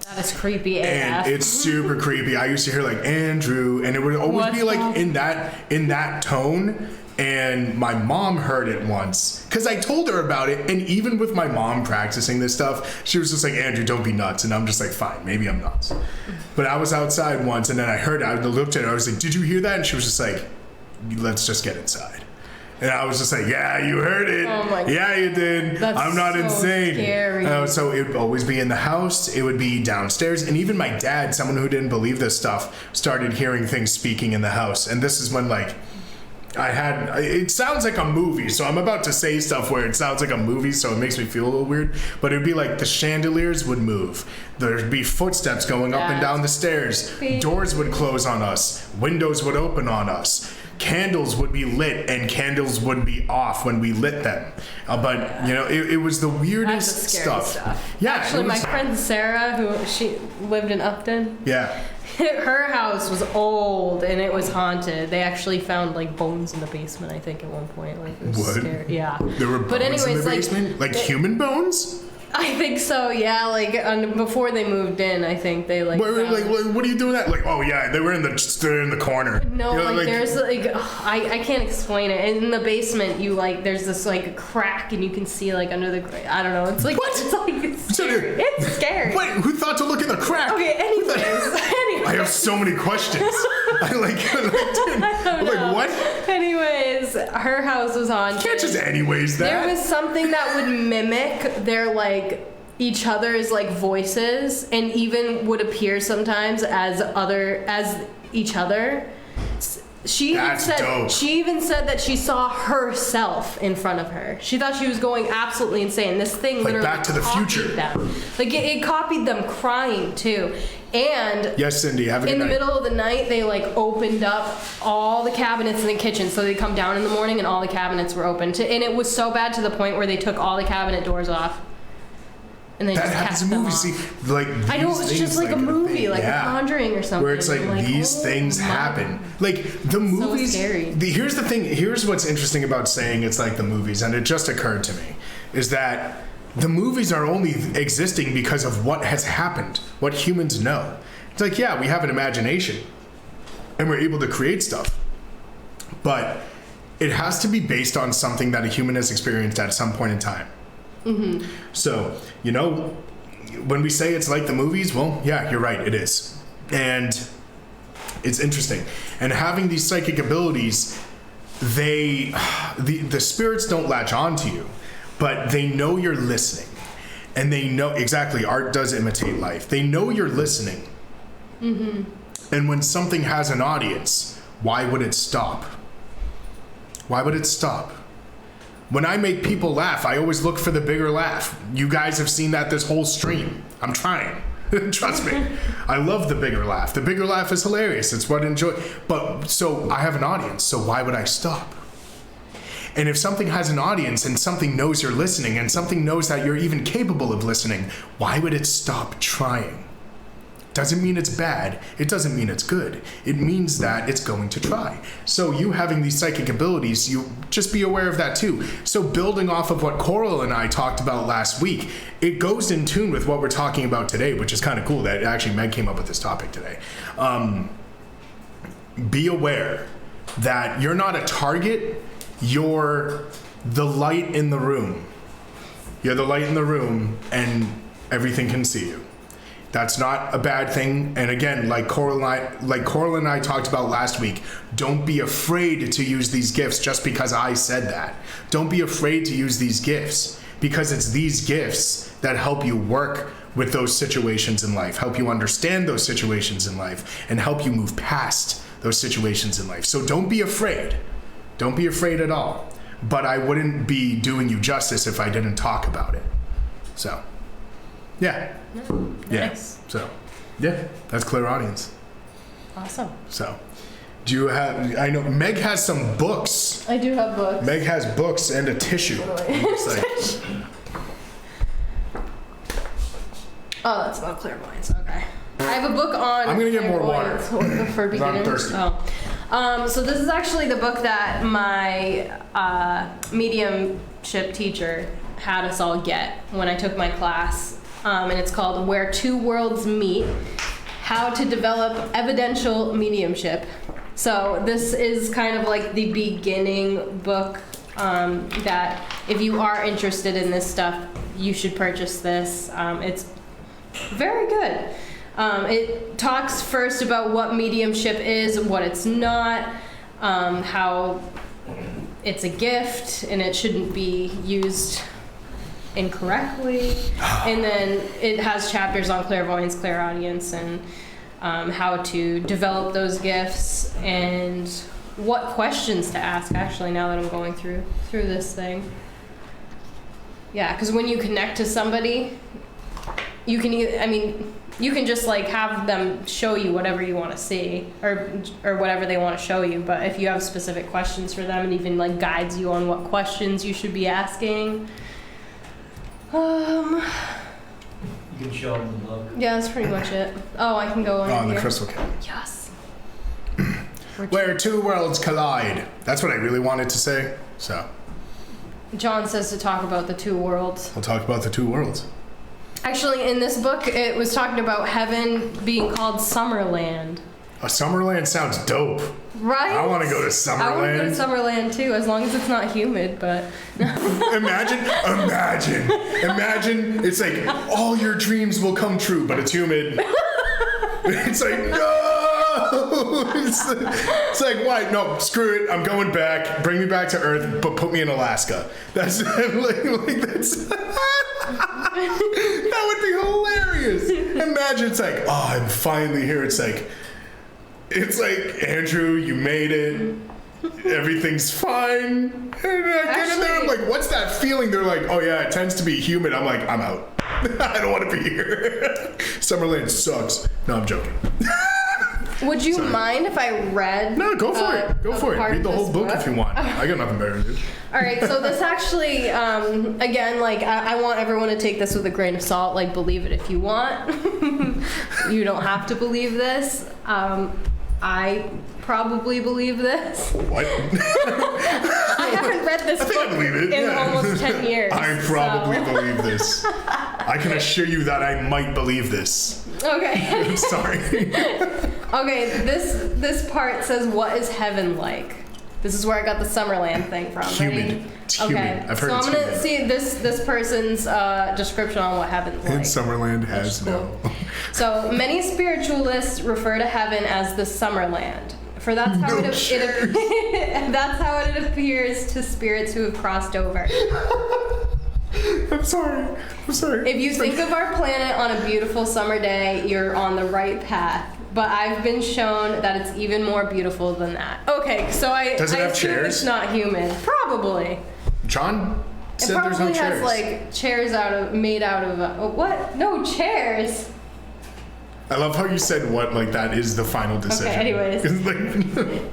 That is creepy AF. And it's super creepy. I used to hear like Andrew, and it would always be like in that tone. And my mom heard it once because I told her about it. And even with my mom practicing this stuff, she was just like, "Andrew, don't be nuts." And I'm just like, "Fine, maybe I'm nuts." But I was outside once, and then I heard it. I looked at her. I was like, "Did you hear that?" And she was just like, "Let's just get inside." And I was just like, "Yeah, you heard it. Oh my God. Yeah, you did. I'm not insane." Scary. So it would always be in the house. It would be downstairs. And even my dad, someone who didn't believe this stuff, started hearing things speaking in the house. And this is when like it sounds like a movie. So I'm about to say stuff where it sounds like a movie. So it makes me feel a little weird. But it would be like the chandeliers would move. There'd be footsteps going up and down the stairs. Doors would close on us. Windows would open on us. Candles would be lit and candles would be off when we lit them. But you know, it was the weirdest stuff. Yeah, actually, my friend Sarah, she lived in Upton. Yeah. Her house was old and it was haunted. They actually found like bones in the basement, I think, at one point. Like, it was scary. Yeah. There were bones in the basement? Like human bones? I think so, yeah. Like before they moved in, I think they like. What are you doing that? Like, oh yeah, they're in the corner. No, like there's like I can't explain it. In the basement, there's this like crack, and you can see like under the. I don't know. It's like what? It's scary. It's scary. Wait, who thought to look in the crack? Okay. Anyways. I have so many questions. I don't know. What? Anyways, her house was haunted. You can't just anyways that. There was something that would mimic their like each other's like voices, and even would appear sometimes as each other. She even said that she saw herself in front of her. She thought she was going absolutely insane. This thing like literally Back to the Future. Them. Like it copied them crying too. And yes, Cindy, in the middle of the night, they like opened up all the cabinets in the kitchen. So they come down in the morning and all the cabinets were open. And it was so bad to the point where they took all the cabinet doors off. And they that just happens in kept them movies. off. See, like I know, it's just like a movie, like a Conjuring or something. Where it's like these things happen. Like the movies. So scary. Here's the thing. Here's what's interesting about saying it's like the movies, and it just occurred to me, is that the movies are only existing because of what has happened, what humans know. It's like, yeah, we have an imagination, and we're able to create stuff, but it has to be based on something that a human has experienced at some point in time. Mm-hmm. So, you know, when we say it's like the movies, well, yeah, you're right, it is. And it's interesting. And having these psychic abilities, the spirits don't latch on to you, but they know you're listening. And they know, exactly, art does imitate life. They know you're listening. Mm-hmm. And when something has an audience, why would it stop? Why would it stop? When I make people laugh, I always look for the bigger laugh. You guys have seen that this whole stream. I'm trying. Trust me. I love the bigger laugh. The bigger laugh is hilarious. It's what I enjoy. But so I have an audience, so why would I stop? And if something has an audience and something knows you're listening and something knows that you're even capable of listening, why would it stop trying? Doesn't mean it's bad. It doesn't mean it's good. It means that it's going to try. So you having these psychic abilities, you just be aware of that too. So building off of what Coral and I talked about last week, it goes in tune with what we're talking about today, which is kind of cool that actually Meg came up with this topic today. Be aware that you're not a target, you're the light in the room. You're the light in the room and everything can see you. That's not a bad thing. And again, like Coral and I talked about last week, don't be afraid to use these gifts just because I said that. Don't be afraid to use these gifts, because it's these gifts that help you work with those situations in life, help you understand those situations in life, and help you move past those situations in life. So don't be afraid. Don't be afraid at all. But I wouldn't be doing you justice if I didn't talk about it. So, yeah. Yeah. Nice. So, yeah, that's clairaudience. Awesome. So, do you have, I know Meg has some books. I do have books. Meg has books and a tissue. It's like, oh, that's about clairvoyance. Okay. I have a book on. I'm gonna get more water. For beginners. I'm thirsty. So this is actually the book that my mediumship teacher had us all get when I took my class, and it's called "Where Two Worlds Meet: How to Develop Evidential Mediumship." So this is kind of like the beginning book that if you are interested in this stuff, you should purchase this. It's very good. It talks first about what mediumship is, what it's not, how it's a gift and it shouldn't be used incorrectly. And then it has chapters on clairvoyance, clairaudience, and how to develop those gifts and what questions to ask, actually, now that I'm going through this thing. Yeah, because when you connect to somebody, you can you can just like have them show you whatever you want to see or whatever they want to show you, but if you have specific questions for them and even like guides you on what questions you should be asking. You can show them the book. Yeah, that's pretty much it. Oh, I can go on on here. the crystal cap. Yes. Where two worlds collide. That's what I really wanted to say. So, John says to talk about the two worlds. we'll talk about the two worlds. Actually, in this book, it was talking about heaven being called Summerland. Summerland sounds dope. Right? I want to go to I want to go to Summerland. Summerland too, as long as it's not humid, but... Imagine, it's like all your dreams will come true, but it's humid. It's like, no! It's like, why? No, screw it. I'm going back. Bring me back to Earth, but put me in Alaska. That's that's... That would be hilarious. Imagine it's like, oh, I'm finally here. It's like, Andrew, you made it. Everything's fine. And I get in there, I'm like, what's that feeling? They're like, oh yeah, it tends to be humid. I'm like, I'm out. I don't want to be here. Summerland sucks. No, I'm joking. Would you mind if I read? No, go for it. Go for it. Read the whole book if you want. Okay. I got nothing better to do. All right, so this actually, again, like, I want everyone to take this with a grain of salt. Like, believe it if you want. You don't have to believe this. I probably believe this. What? I haven't read this book in almost 10 years. I probably believe this. I can assure you that I might believe this. Okay. I'm sorry. Okay, this part says, what is heaven like? This is where I got the Summerland thing from. Humid. Ready? It's humid. Okay. I've heard so it's I'm gonna humid. see this person's description on what heaven's like. And Summerland has Cool. no. So many spiritualists refer to heaven as the Summerland, for that's how that's how it appears to spirits who have crossed over. I'm sorry. If you think of our planet on a beautiful summer day, you're on the right path. But I've been shown that it's even more beautiful than that. Okay, so I Does it have assume chairs? it's not humid. Probably. John It said there's no probably chairs. has like chairs made out of what? No chairs. I love how you said what, like that is the final decision. Okay, anyways. Like,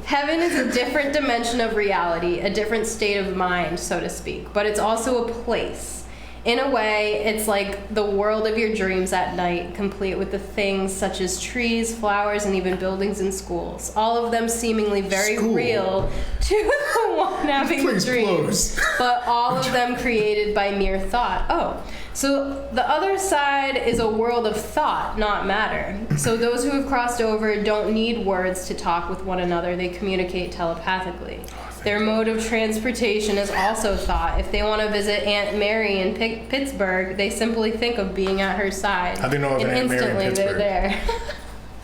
Heaven is a different dimension of reality, a different state of mind, so to speak. But it's also a place. In a way, it's like the world of your dreams at night, complete with the things such as trees, flowers, and even buildings and schools. All of them seemingly very real to the one having the dreams, but all of them created by mere thought. Oh, so the other side is a world of thought, not matter. So those who have crossed over don't need words to talk with one another. They communicate telepathically. Their mode of transportation is also thought. If they want to visit Aunt Mary in Pittsburgh, they simply think of being at her side. How do you know of Aunt Mary in Pittsburgh? Instantly, they're there.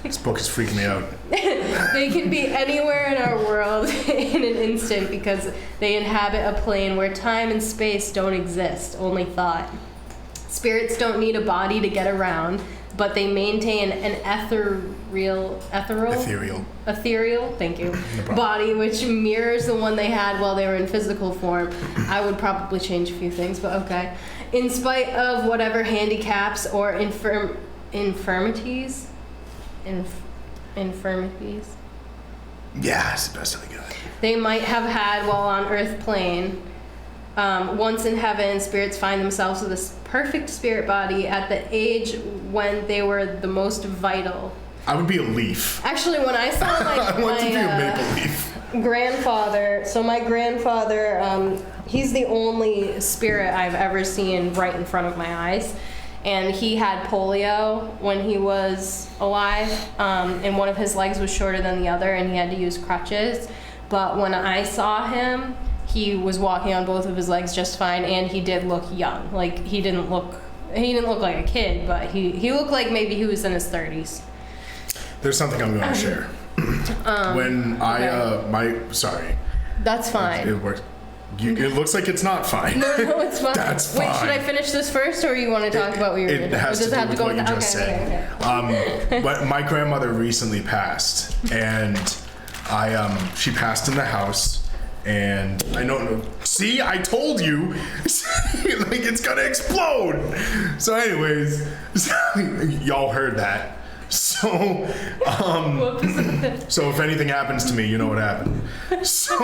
This book is freaking me out. They can be anywhere in our world in an instant because they inhabit a plane where time and space don't exist, only thought. Spirits don't need a body to get around, but they maintain an ethereal, thank you, body which mirrors the one they had while they were in physical form. I would probably change a few things, but okay. In spite of whatever handicaps or infirmities. Yeah, it's the best of the good. They might have had while on Earth plane. Once in heaven, spirits find themselves with a perfect spirit body at the age when they were the most vital. I would be a leaf. Actually, when I saw I want to be a maple leaf. Grandfather, so my grandfather, he's the only spirit I've ever seen right in front of my eyes. And he had polio when he was alive, and one of his legs was shorter than the other, and he had to use crutches. But when I saw him, he was walking on both of his legs just fine, and he did look young. Like, he didn't look like a kid, but he looked like maybe he was in his 30s. There's something I'm going to share. When sorry. That's fine. It works. It looks like it's not fine. No, it's fine. That's fine. Wait, should I finish this first, or you want to talk about what you were doing? It has to do with what you just said. Okay. But my grandmother recently passed, and she passed in the house. And I don't know. See, I told you. Like, it's gonna explode. So anyways, y'all heard that. So, so if anything happens to me, you know what happened. So,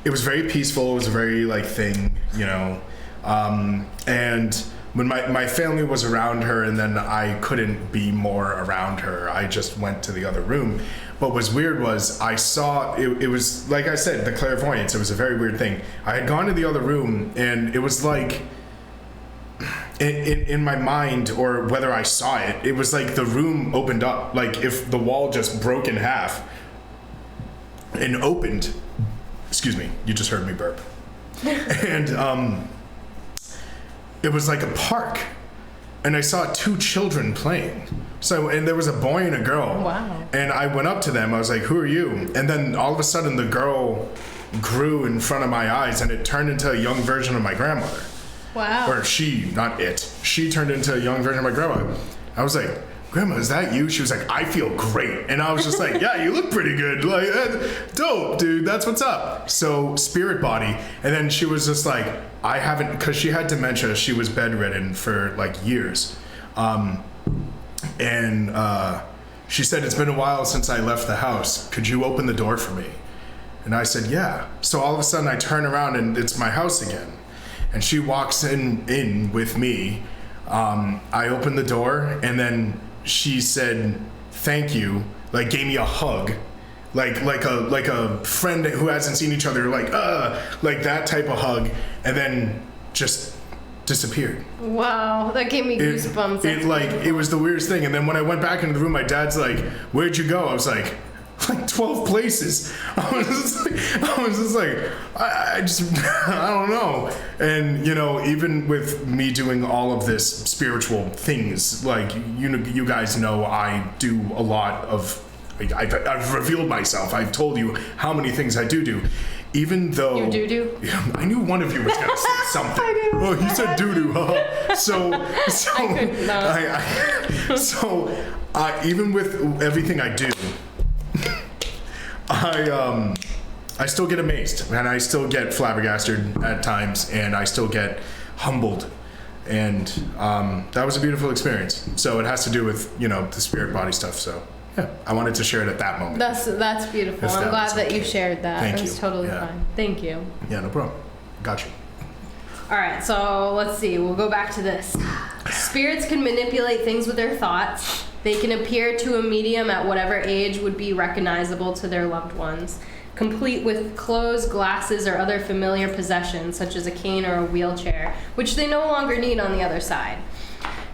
it was very peaceful. It was a very, thing, and when my family was around her, and then I couldn't be more around her, I just went to the other room. But what was weird was I saw, it was, like I said, the clairvoyance. It was a very weird thing. I had gone to the other room, and it was like, in my mind, or whether I saw it, it was like the room opened up, like if the wall just broke in half and opened. Excuse me, you just heard me burp. And it was like a park, and I saw two children playing. So, and there was a boy and a girl. Wow. And I went up to them. I was like, "Who are you?" And then all of a sudden, the girl grew in front of my eyes, and it turned into a young version of my grandmother. Wow. Or she turned into a young version of my grandma. I was like, "Grandma, is that you?" She was like, "I feel great." And I was just like, "Yeah, you look pretty good. Like, dope, dude. That's what's up." So, spirit body. And then she was just like, I haven't, because she had dementia. She was bedridden for years. And she said, "It's been a while since I left the house. Could you open the door for me?" And I said, "Yeah." So all of a sudden I turn around and it's my house again. And she walks in with me. I opened the door, and then she said, "Thank you," gave me a hug. Like a friend who hasn't seen each other, like that type of hug, and then just disappeared. Wow, that gave me goosebumps. It was the weirdest thing. And then when I went back into the room, my dad's like, "Where'd you go?" I was like 12 places. I was just like, I don't know. And even with me doing all of this spiritual things, you guys know, I do a lot of. I've revealed myself. I've told you how many things I do. Even though you do. I knew one of you was gonna say something. Oh, he said doo-doo. So even with everything I do, I still get amazed, and I still get flabbergasted at times, and I still get humbled, and that was a beautiful experience. So it has to do with the spirit body stuff. So Yeah, I wanted to share it at that moment. That's beautiful. If I'm that glad was that you okay. shared that. Thank It was you. totally Yeah. fine. Thank you. Yeah, no problem. Got you. All right, so let's see. We'll go back to this. Spirits can manipulate things with their thoughts. They can appear to a medium at whatever age would be recognizable to their loved ones, complete with clothes, glasses, or other familiar possessions, such as a cane or a wheelchair, which they no longer need on the other side.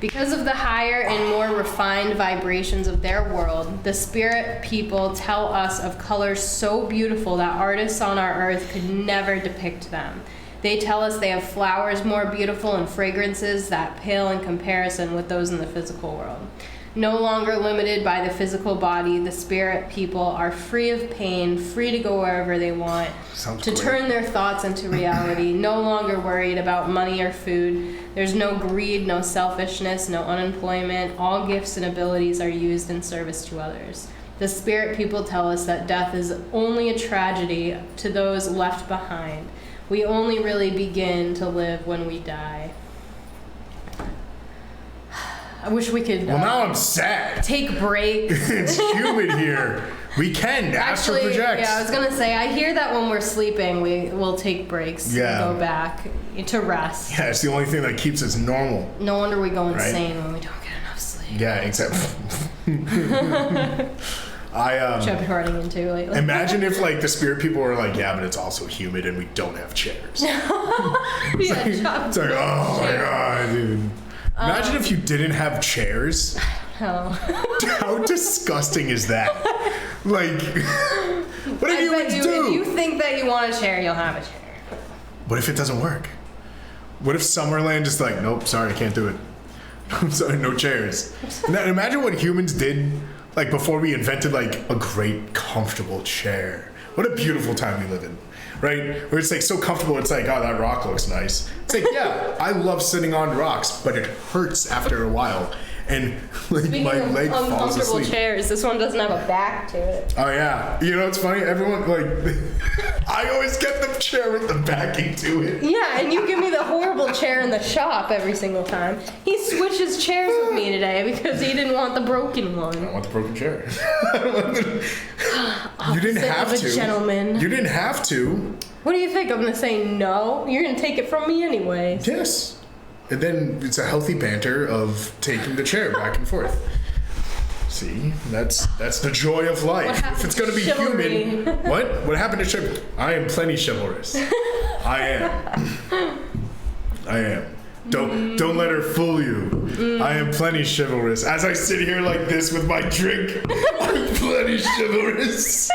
Because of the higher and more refined vibrations of their world, the spirit people tell us of colors so beautiful that artists on our earth could never depict them. They tell us they have flowers more beautiful and fragrances that pale in comparison with those in the physical world. No longer limited by the physical body, the spirit people are free of pain, free to go wherever they want, Sounds to great. turn their thoughts into reality, no longer worried about money or food. There's no greed, no selfishness, no unemployment. All gifts and abilities are used in service to others. The spirit people tell us that death is only a tragedy to those left behind. We only really begin to live when we die. I wish we could Well, now I'm sad. take breaks. It's humid here. We can astral Actually, project. yeah, I was gonna say, I hear that when we're sleeping, we will take breaks Yeah. and go back to rest. Yeah, it's the only thing that keeps us normal. No wonder we go Right. insane when we don't get enough sleep. Yeah, except Which I've been running into lately. imagine if like the spirit people were like, yeah, but it's also humid and we don't have chairs. Yeah, It's like, oh my god, dude. Imagine if you didn't have chairs. Hell. How disgusting is that? Like, what do I you bet do? if you think that you want a chair, you'll have a chair. What if it doesn't work? What if Summerland just like, nope, sorry, I can't do it. I'm sorry, no chairs. Now, imagine what humans did like before we invented like a great comfortable chair. What a beautiful time we live in, right? Where it's like so comfortable, it's like, oh, that rock looks nice. It's like, yeah, I love sitting on rocks, but it hurts after a while. And like Speaking my of leg falls uncomfortable asleep. chairs, this one doesn't have a back to it. Oh yeah, you know it's funny. Everyone like, I always get the chair with the backing to it. Yeah, and you give me the horrible chair in the shop every single time. He switches chairs with me today because he didn't want the broken I one. want the broken chair. You didn't Opposite have of a to. gentleman. You didn't have to. What do you think? I'm gonna say no? You're gonna take it from me anyways. Yes. And then it's a healthy banter of taking the chair back and forth. See, that's the joy of life. What happened If it's gonna to be chivalry? human, what happened to chivalry? I am plenty chivalrous. I am. Don't let her fool you. I am plenty chivalrous. As I sit here like this with my drink, I'm plenty chivalrous.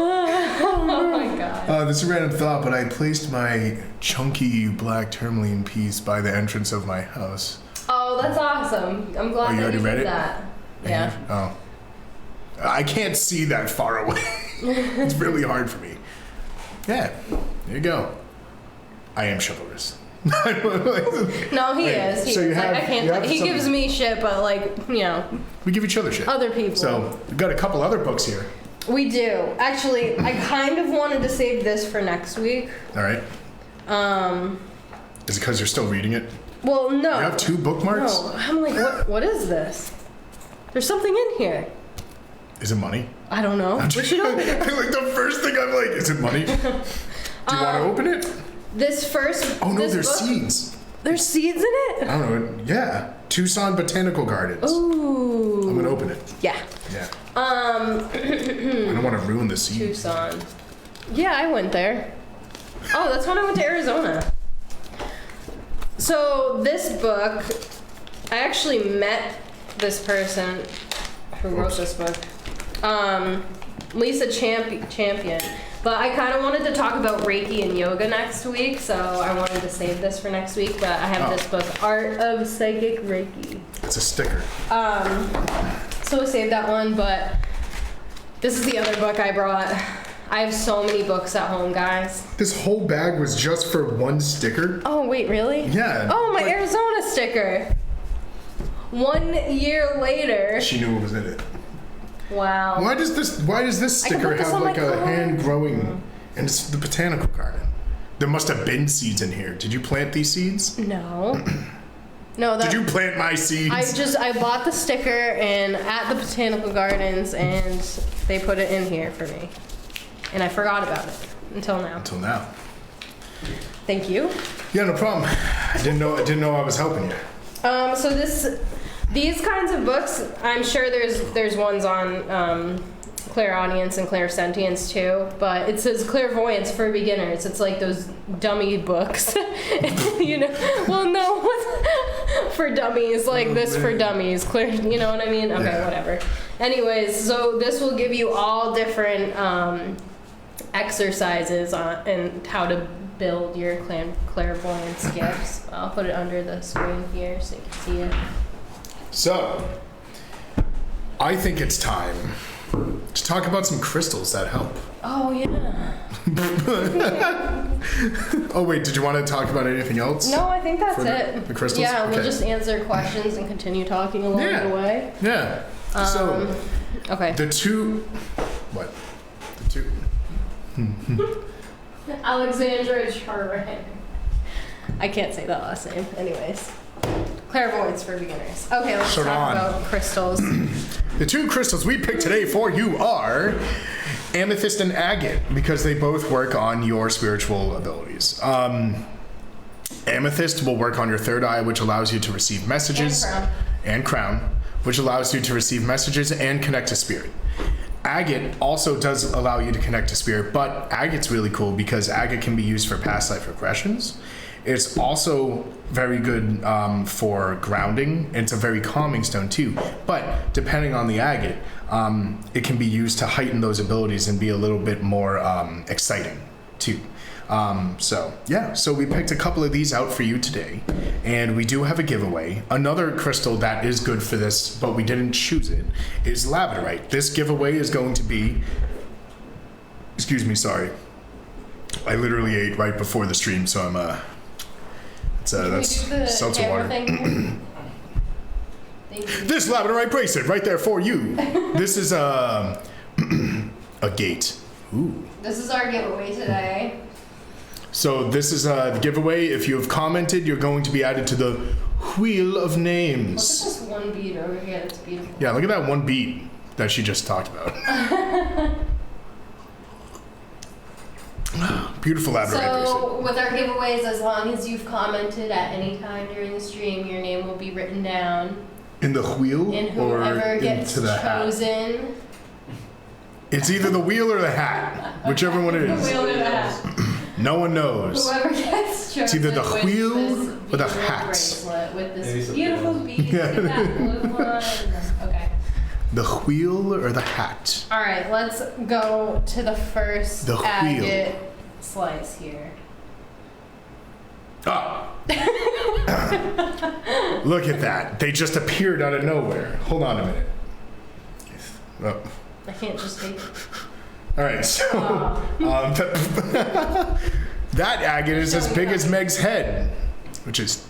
Oh my god. This is a random thought, but I placed my chunky black tourmaline piece by the entrance of my house. Oh, that's awesome. I'm glad Oh, you that already you read did it? that. Yeah. Oh. I can't see that far away. It's really hard for me. Yeah, there you go. I am chivalrous. No, he Wait, is. He so you is. Like, I have- can't. you have He some- gives me shit, but like, you know, We give each other shit. other people. So we've got a couple other books here. We do. Actually, I kind of wanted to save this for next week. All right. Is it because you're still reading it? Well, no. You have two bookmarks? No. I'm like, what is this? There's something in here. Is it money? I don't know. We should open it. Like the first thing I'm like, is it money? Do you want to open it? This first. Oh no, this there's book, seeds. There's seeds in it? I don't know. Yeah. Tucson Botanical Gardens. Ooh. I'm gonna open it. Yeah. Yeah. I don't want to ruin the seed. Tucson. Yeah, I went there. Oh, that's when I went to Arizona. So this book, I actually met this person who wrote this book, Lisa Champion. But I kind of wanted to talk about Reiki and yoga next week, so I wanted to save this for next week. But I have this book, Art of Psychic Reiki. It's a sticker. So I saved that one, but this is the other book I brought. I have so many books at home, guys. This whole bag was just for one sticker? Oh, wait, really? Yeah. Oh, my like- Arizona sticker. 1 year later. She knew what was in it. Wow. Why does this I can sticker put this have on my like a car. hand growing, and it's the botanical garden? There must have been seeds in here. Did you plant these seeds? No. No, that. Did you plant my seeds? I bought the sticker and at the Botanical Gardens, and they put it in here for me, and I forgot about it until now. Until now. Thank you. Yeah, no problem. I didn't know I was helping you. So these kinds of books, I'm sure there's ones on clairaudience and clairsentience too, but it says clairvoyance for beginners. It's like those dummy books, you know. Well, no, for dummies, like this for dummies. Clear, you know what I mean? Okay, Yeah. whatever. Anyways, so this will give you all different exercises on and how to build your clairvoyance gifts. I'll put it under the screen here so you can see it. So, I think it's time to talk about some crystals that help. Oh yeah. Oh wait, did you want to talk about anything else? No, I think that's For it. the crystals? Yeah, we'll Okay. just answer questions and continue talking along Yeah. the way. Yeah. So, Okay. the two... What? The two... Alexandra Charret. I can't say that last name. Anyways. Clairvoyance for beginners. Okay, let's talk Sharon. about crystals. The two crystals we picked today for you are amethyst and agate, because they both work on your spiritual abilities. Amethyst will work on your third eye, which allows you to receive messages. And crown, which allows you to receive messages and connect to spirit. Agate also does allow you to connect to spirit, but agate's really cool because agate can be used for past life regressions. It's also very good for grounding. It's a very calming stone too. But depending on the agate, it can be used to heighten those abilities and be a little bit more exciting too. So we picked a couple of these out for you today, and we do have a giveaway. Another crystal that is good for this, but we didn't choose it, is labradorite. This giveaway is going to be, excuse me, sorry. I literally ate right before the stream, so I'm, that's seltzer water. Thank you. This labradorite bracelet right there for you. This is a gate. Ooh. This is our giveaway today. So this is the giveaway. If you have commented, you're going to be added to the Wheel of Look at Names. this one bead over here. That's beautiful. Yeah, look at that one beat that she just talked about. Beautiful labradorite bracelet. So with our giveaways, as long as you've commented at any time during the stream, your name will be written down. In the wheel And or whoever gets into the hat? chosen. It's either the wheel or the hat, whichever one it The is. wheel or the hat. No one knows. Whoever gets chosen. It's either the with wheel this or the beautiful hat. bracelet with Maybe this something beautiful else. bead. Look at that blue one. Okay. The wheel or the hat? All right, let's go to the first The wheel. agate slice here. Ah. Look at that. They just appeared out of nowhere. Hold on a minute. Oh. I can't just take it. All right, so that agate is as big as Meg's head, which is...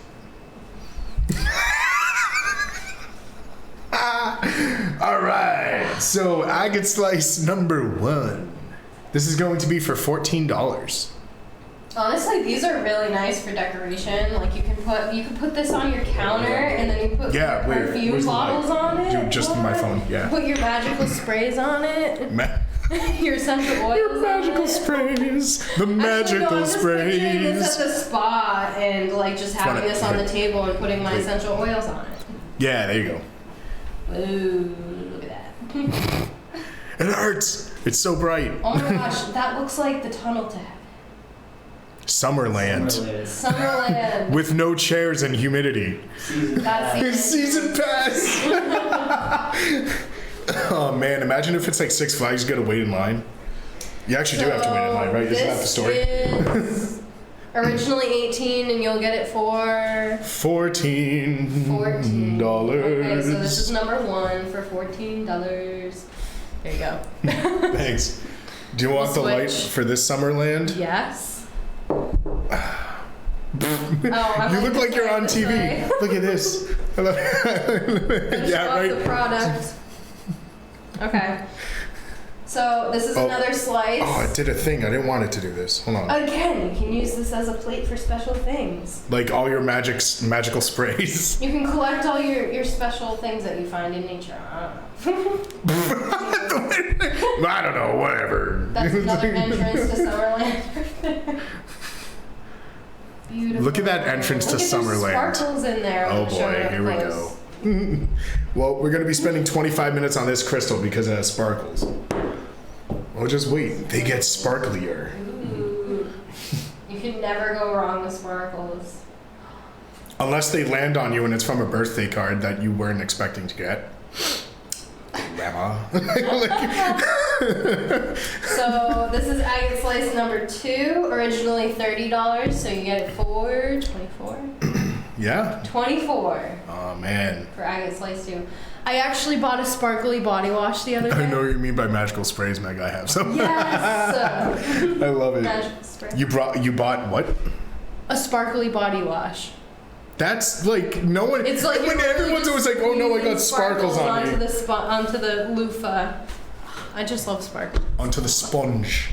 All right, so agate slice number 1. This is going to be for $14. Honestly, these are really nice for decoration. Like you can put this on your counter, and then you put Yeah, your wait, perfume where's the bottles light? on it. Dude, just my phone, yeah. Put your magical sprays on it. Your essential oils. Your magical on it. sprays. The Actually, magical no, I'm just picturing this sprays. at the spa and like just having Funny. this on the table and putting my Wait. essential oils on it. Yeah, there you go. Ooh, look at that. It hurts. It's so bright. Oh my gosh, that looks like the tunnel to heaven. Summerland. Summerland. With no chairs and humidity. That's the Season pass. Oh man, imagine if it's like Six Flags, you gotta wait in line. You actually do have to wait in line, right? Isn't that the story? Is originally 18 and you'll get it for $14. Okay, so this is number 1 for $14. There you go. Thanks. Do you want We'll the light switch. for this Summerland? Yes. You look like you're on TV. Look at this. Yeah, Yeah, The right. product. Okay. So this is another slice. Oh, it did a thing. I didn't want it to do this. Hold on. Again, you can use this as a plate for special things. Like all your magical sprays. You can collect all your special things that you find in nature. I don't know. I don't know, whatever. That's another entrance to Summerland. Beautiful. Look at that entrance to Look at Summerland. There's sparkles in there. Oh I'm showing boy, up here we close. go. Well, we're going to be spending 25 minutes on this crystal because it has sparkles. Well, just wait. They get sparklier. Ooh. You can never go wrong with sparkles. Unless they land on you and it's from a birthday card that you weren't expecting to get. Grandma. So this is agate slice number 2, originally $30, so you get it for 24. Yeah? 24 Oh, man. for agate slice 2. I actually bought a sparkly body wash the other day. I know what you mean by magical sprays, Meg. I have some. Yes. I love it. Magical spray. You bought what? A sparkly body wash. That's like no one. It's like when everyone's always like, "Oh no, I got sparkles on onto me." onto the loofah. I just love sparkles. Onto the sponge.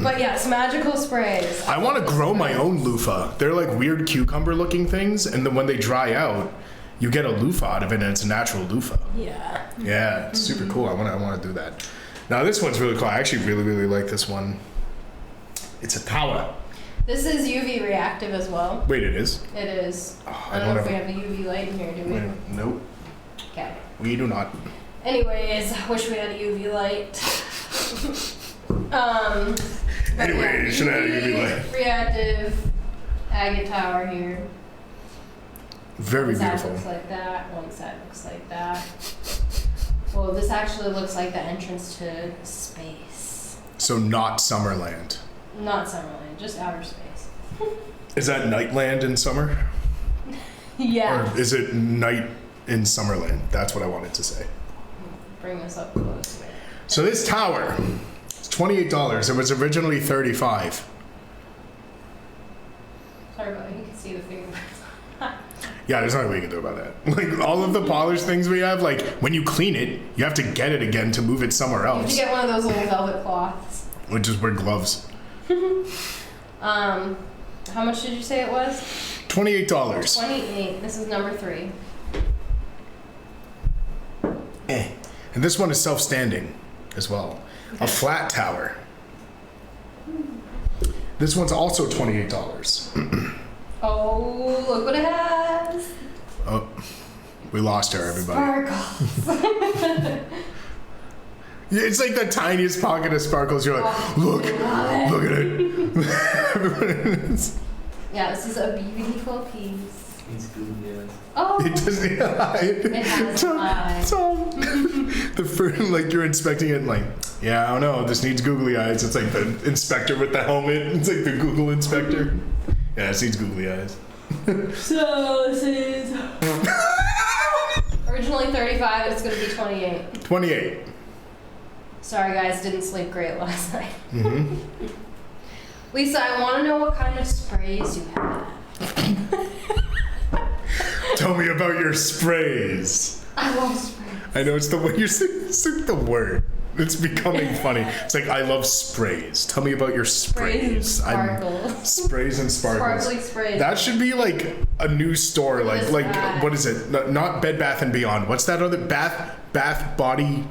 But yes, magical sprays. I want to grow my own loofah. They're like weird cucumber-looking things, and then when they dry out, you get a loofah out of it, and it's a natural loofah. Yeah. Yeah, it's super cool. I want to do that. Now this one's really cool. I actually really like this one. It's a tower. This is UV reactive as well. Wait, it is? It is. Oh, I don't know if we have a UV light in here, do we? Nope. Okay. We do not. Anyways, I wish we had a UV light. Anyway, you should have had a UV light. Reactive agate tower here. Very One side beautiful. looks like that. One side looks like that. Well, this actually looks like the entrance to space. So not Summerland. Not Summerland, just outer space. Is that Nightland in summer? Yeah. Or is it night in Summerland? That's what I wanted to say. Bring this up close. So this tower, it's $28. It was originally $35. Sorry about it. You can see the fingerprints. Yeah, there's nothing we can do about that. Like all of the polished things we have, like when you clean it, you have to get it again to move it somewhere You have to else. get one of those little velvet cloths. Which is wear gloves. How much did you say it was? $28. 28. This is number 3. And this one is self-standing as well. A flat tower. This one's also $28. Oh, look what it has. Oh, we lost her, everybody. Sparkles. Yeah, it's like the tiniest pocket of sparkles. You're like, look at it. Yeah, this is a beautiful piece. It's good, yeah. Oh, It doesn't. it has an eye. The first, like you're inspecting it, and like, yeah, I don't know. This needs googly eyes. It's like the inspector with the helmet. It's like the Google inspector. Yeah, it needs googly eyes. So this is originally 35. It's gonna be 28. 28. Sorry guys, didn't sleep great last night. Mm-hmm. Lisa, I want to know what kind of sprays you have. Tell me about your sprays. I love sprays. I know it's the way you're saying the word. It's becoming funny. It's like I love sprays. Tell me about your sprays. Sprays and sparkles. Sprays and sparkles. Sparkly sprays. That should be like a new store. What is that? What is it? Not Bed Bath and Beyond. What's that other body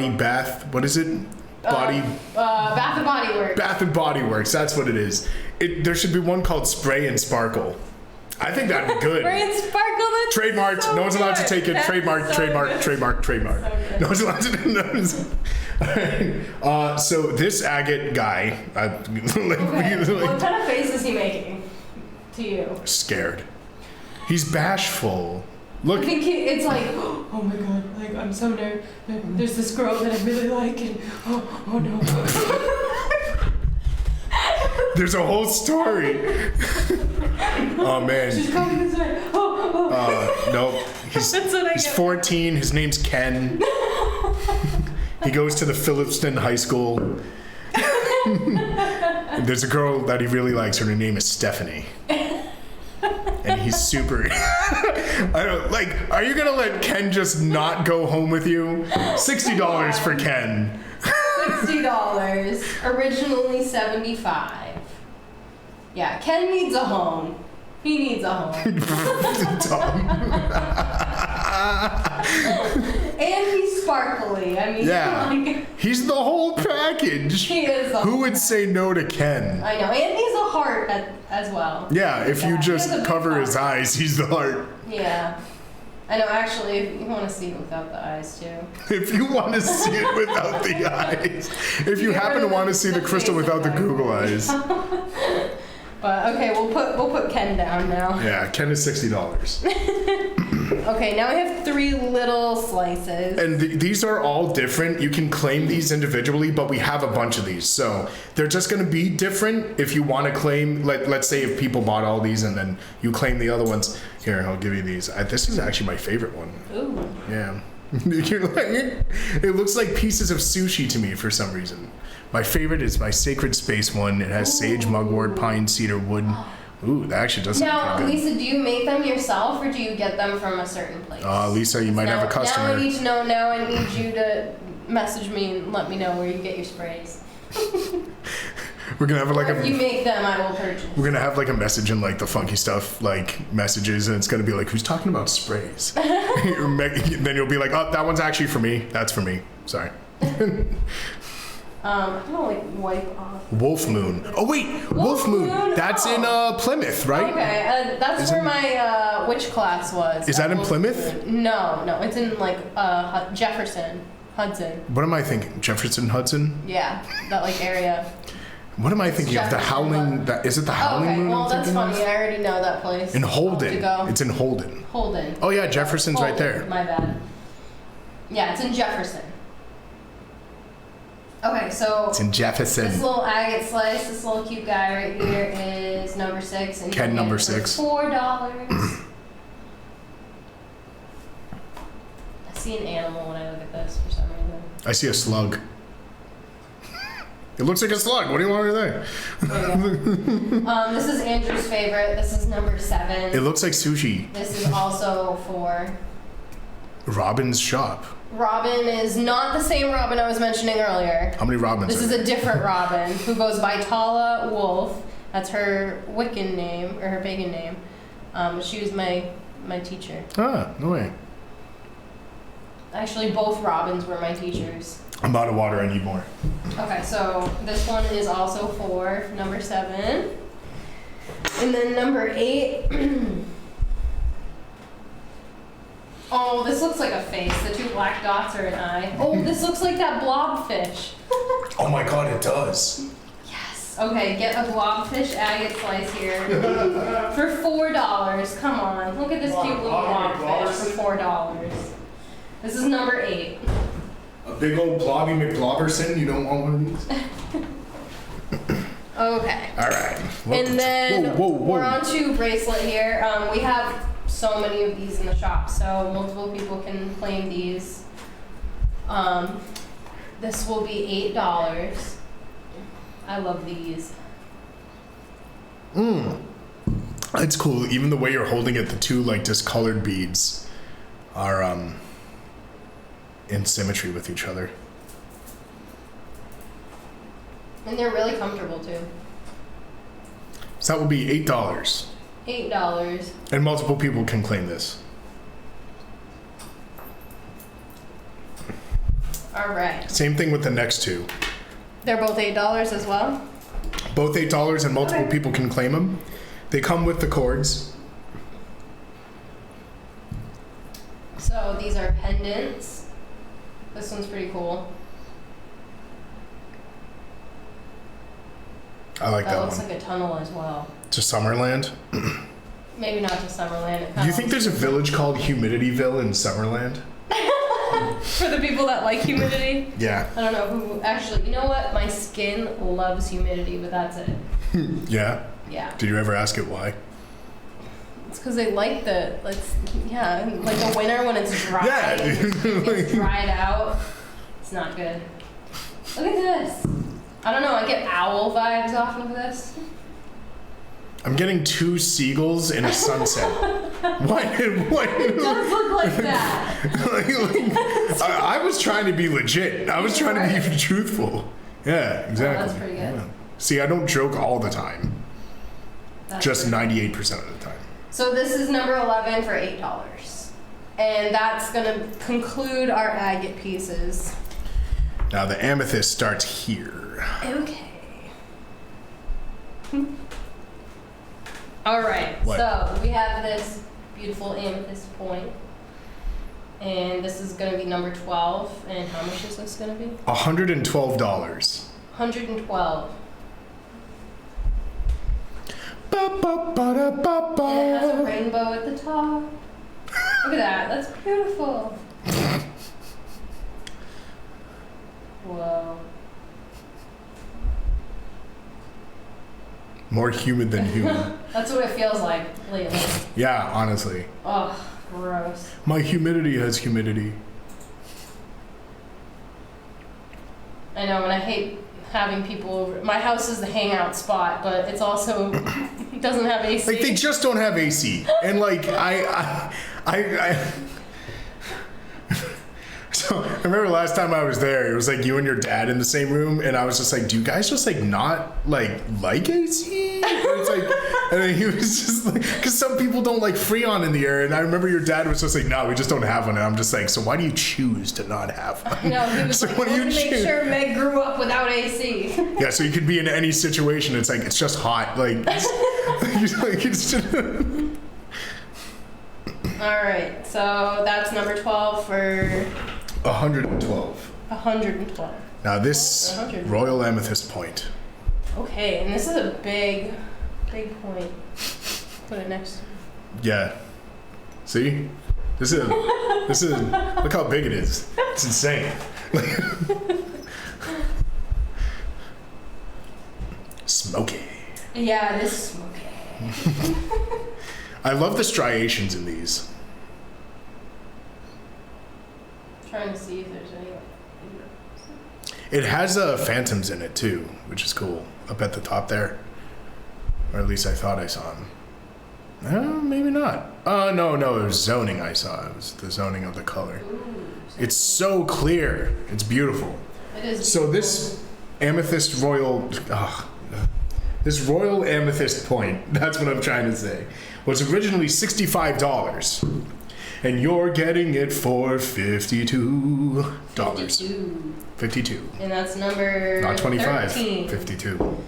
bath? What is it? Body Bath and Body Works. Bath and Body Works. That's what it is. There should be one called Spray and Sparkle. I think that'd be good. Spray and sparkle. That's Trademarked. so No one's allowed to good. take it. That's Trademark. so Trademark. good. Trademark. So good. No one's allowed to do that. All right. So this agate guy, Okay. What kind of face is he making to you? scared. He's bashful. I Look, think it's like, oh my god, like I'm so nervous. There's this girl that I really like, and oh no. there's a whole story. Oh man. She's coming this way. Nope. He's That's what I he's get. 14. His name's Ken. He goes to the Phillipston High School. There's a girl that he really likes. Her name is Stephanie. And he's super. I don't like. Are you gonna let Ken just not go home with you? $60 for Ken. $60. Originally $75. Yeah, Ken needs a home. He needs a home. Dumb. And he's sparkly. I mean, Yeah. like, He's the whole package. he is a Who would say no to Ken? I know, and he's a heart as well. Yeah, if you Yeah, just he has a big cover his heart. eyes, he's the heart. Yeah. I know, actually, if you want to see it without the eyes, too. If you want to see it without the eyes. If you happen to want to see the crystal without the Google eyes. But, okay, we'll put Ken down now. Yeah, Ken is $60. Okay, now I have 3 little slices. And these are all different. You can claim these individually, but we have a bunch of these. So they're just going to be different if you want to claim, let's say if people bought all these and then you claim the other ones. Here, I'll give you these. This is actually my favorite one. Ooh. Yeah. It looks like pieces of sushi to me for some reason. My favorite is my Sacred Space one. It has sage, mugwort, pine, cedar, wood. Ooh, that actually does Now, sound pretty good. Lisa, do you make them yourself or do you get them from a certain place? Lisa, you might have a customer. Now I need to know. Now I need you to message me and let me know where you get your sprays. We're gonna have like Or if you make them, I will purchase. We're gonna have like a message in like the funky stuff like messages, and it's gonna be like, who's talking about sprays? Then you'll be like, oh, that one's actually for me. That's for me. Sorry. I'm gonna like wipe off. Wolf Moon. Oh wait, Wolf Moon. That's in Plymouth, right? Okay, that's where my witch class was. Is that in Wolf Plymouth? Moon. No, it's in like Jefferson, Hudson. What am I thinking? Jefferson Hudson? Yeah, that like area. What am I thinking of? The Jefferson Howling. Is it the Howling Okay, Moon? well I'm that's thinking funny. of? I already know that place. In I'll have to Holden. go. It's in Holden. Holden. Oh yeah, Jefferson's right Holden, there. My bad. Yeah, it's in Jefferson. Okay, so It's in Jefferson. this little agate slice, this little cute guy right here is number 6, and Ken you number get it for 6. $4. I see an animal when I look at this for some reason. I see a slug. It looks like a slug. What do you want me to say? There you go. This is Andrew's favorite. This is number 7. It looks like sushi. This is also for Robin's shop. Robin is not the same Robin I was mentioning earlier. How many Robins This are is there? a different Robin who goes by Tala Wolf. That's her Wiccan name, or her pagan name. She was my teacher. Ah, no way. Actually, both Robins were my teachers. I'm out of water. I need more. Okay, so this one is also for number 7. And then number 8. Oh, this looks like a face. The 2 black dots are an eye. Oh, this looks like that blobfish. Oh my god, it does. Yes. Okay, get a blobfish agate slice here for $4. Come on, look at this cute little blobfish for $4. This is number 8. A big old blobby McBlobberson. You don't want one of these? Okay. All right. And then whoa. we're on to bracelet here. We have so many of these in the shop, so multiple people can claim these. This will be $8. I love these. It's cool. Even the way you're holding it, the 2 like discolored beads are in symmetry with each other. And they're really comfortable too. So that will be $8. $8. And multiple people can claim this. All right. Same thing with the next 2. They're both $8 as well. Both $8 and multiple Okay. people can claim them. They come with the cords. So these are pendants. This one's pretty cool. I like That that looks one. like a tunnel as well. To Summerland. Maybe not to Summerland. It Do kinda you think there's a village called Humidityville in Summerland? for the people that like humidity? Yeah. I don't know who actually. You know what? My skin loves humidity, but that's it. Yeah? Yeah. Did you ever ask it why? It's because they like the like the winter when it's dry. Yeah. It's dried out. It's not good. Look at this. I don't know. I get owl vibes off of this. I'm getting 2 seagulls in a sunset. What? It does look like that. I was trying to be legit. I was trying to be truthful. Yeah, exactly. That's pretty good. Yeah. See, I don't joke all the time. Just 98% of the time. So this is number 11 for $8. And that's going to conclude our agate pieces. Now the amethyst starts here. Okay. All right. What? So we have this beautiful amethyst point. And this is going to be number 12. And how much is this going to be? $112. $112. Ba-ba-ba-da-ba-ba. And it has a rainbow at the top. Look at that. That's beautiful. Whoa. More humid than human. That's what it feels like lately. Yeah, honestly. Oh, gross. My humidity has humidity. I know, and I hate having people over. My house is the hangout spot, but it's also doesn't have AC. Like, they just don't have AC. And like, I so I remember last time I was there, it was like you and your dad in the same room, and I was just like, do you guys just like not like AC? And it's like, and then he was just like, because some people don't like Freon in the air, and I remember your dad was just like, no, we just don't have one, and I'm just like, so why do you choose to not have one? No, he was So like, what do you let's make choose? sure Meg grew up without AC. Yeah, so you could be in any situation. It's like, it's just hot. Like, it's just All right, so that's number 12 for 112. 112. Now this 100. Royal Amethyst Point. Okay, and this is a big point. Put it next. Yeah. See? This is look how big it is. It's insane. Smoky. Yeah, this is smoky. I love the striations in these. Trying to see if there's any. It has phantoms in it too, which is cool. Up at the top there. Or at least I thought I saw them. Maybe not. No, it was zoning I saw. It was the zoning of the color. Ooh, It's so clear. It's beautiful. it is. So this amethyst royal, this royal amethyst point, that's what I'm trying to say, was originally $65. And you're getting it for $52. 52. And that's number Not 25. 13. 52.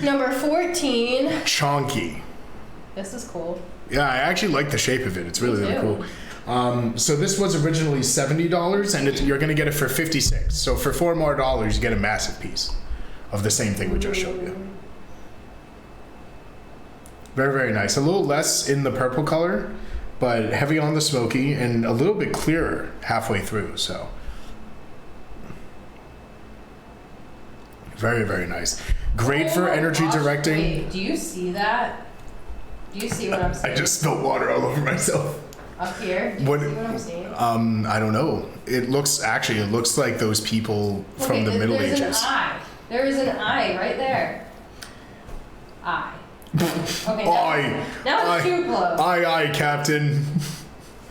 Number 14. Chonky. This is cool. Yeah, I actually like the shape of it. It's really, Me really too. cool. So this was originally $70, and you're going to get it for $56. So for $4 more, you get a massive piece of the same thing we just showed you. Very, very nice. A little less in the purple color, but heavy on the smoky, and a little bit clearer halfway through. So very, very nice. Great for Oh my energy gosh, directing. Wait, do you see that? Do you see what I'm seeing? I just spilled water all over myself. Up here? Do you What- see what I'm seeing? I don't know. It looks like those people from the Middle there's Ages. An eye. There is an eye right there. Eye. Okay, now it's too close. Aye, Captain.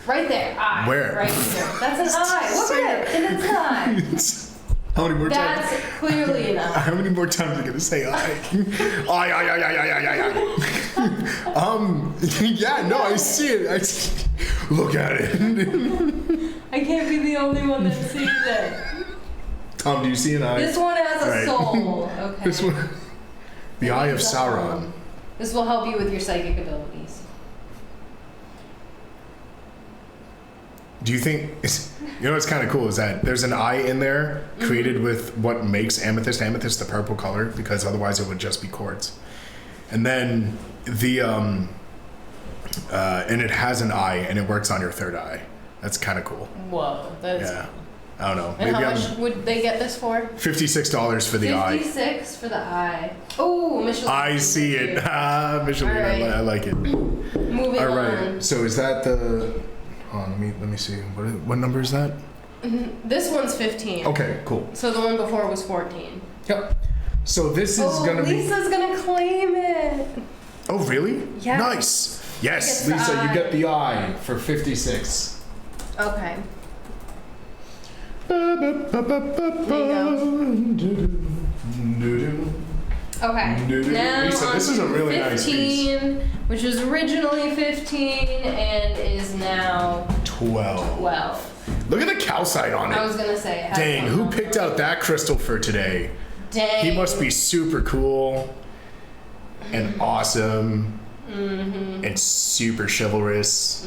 Right there, eye. Where? Right there. That's an eye. Look at it. And it's an eye. How many more times? That's clearly an eye. How many more times are you gonna say aye? Aye. Yeah, no, I see it. Look at it. I can't be the only one that sees it. Tom, do you see an eye? This one has a Right. soul. Okay. This one. The Eye of Sauron. This will help you with your psychic abilities. Do you think, you know what's kind of cool is that there's an eye in there created with what makes amethyst the purple color, because otherwise it would just be quartz. And then the, and it has an eye and it works on your third eye. That's kind of cool. Whoa, that's. Yeah. I don't know. And Maybe how much would they get this for? $56 for the eye. 56 for the eye. Oh, Michelin. I see it. Michelin, All right. I like it. Moving All on. right. So is that the, let me see. What number is that? This one's 15. Okay, cool. So the one before was 14. Yep. So this is gonna be. Lisa's gonna claim it. Oh, really? Yeah. Nice. Yes, I get the Lisa, you eye. get the eye for 56. Okay. Okay. Now Lisa, this is a really nice piece. 15, which was originally 15 and is now 12. 12. Look at the calcite on I it. was gonna say. It has Dang, one who on picked it. out that crystal for today? Dang. He must be super cool and awesome and super chivalrous.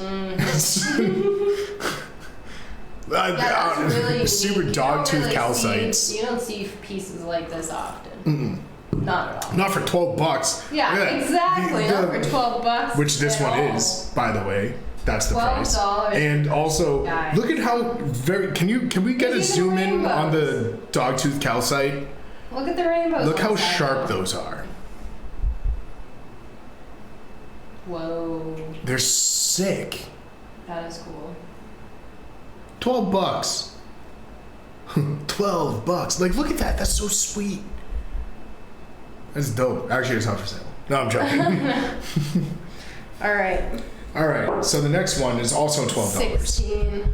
Yeah, that's really Super unique. dog You tooth don't calcites. You don't see pieces like this often. Not at all. Not for $12. Yeah, Look at that. exactly. The- Not for $12. Which this at one all. is, by the way. That's the price. $12. And also, Guys. look at how very. Can we get a There's even zoom in on the rainbows. dog tooth calcite? Look at the rainbows. Look how on the side, sharp though. those are. Whoa, They're sick. that is cool. $12. $12. Like, look at that. That's so sweet. That's dope. Actually, it's not for sale. No, I'm joking. All right. All right. So the next one is also $12. 16.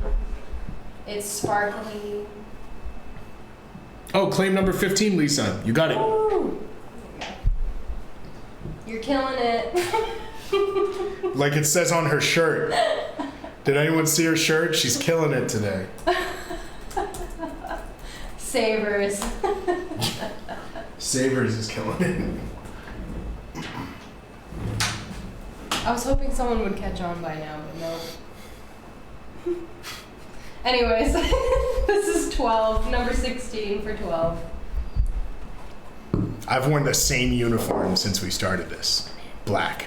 It's sparkly. Oh, claim number 15, Lisa. You got it. Woo. You're killing it. Like it says on her shirt. Did anyone see her shirt? She's killing it today. Savers. Savers is killing it. I was hoping someone would catch on by now, but no. Anyways, this is 12, number 16 for 12. I've worn the same uniform since we started this. Black.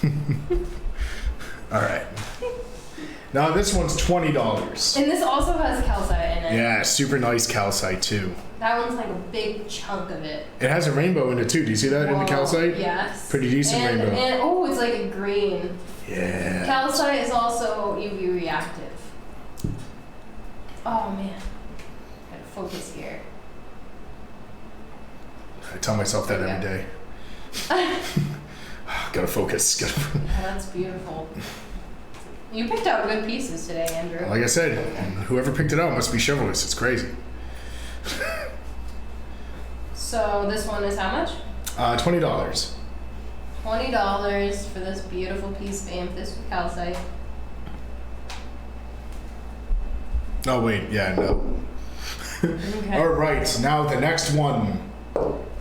All right. Now this one's $20. And this also has calcite in it. Yeah, super nice calcite too. That one's like a big chunk of it. It has a rainbow in it too. Do you see that in the Whoa, calcite? Yes. Pretty decent and, rainbow. And oh, it's like a green. Yeah. Calcite is also UV reactive. Oh man. Gotta focus here. I tell myself that every day. Gotta focus. Yeah, that's beautiful. You picked out good pieces today, Andrew. Like I said, whoever picked it out must be chivalrous. It's crazy. So this one is how much? $20. $20 for this beautiful piece of amethyst with calcite. Oh wait, yeah, no. Okay. All right, now the next one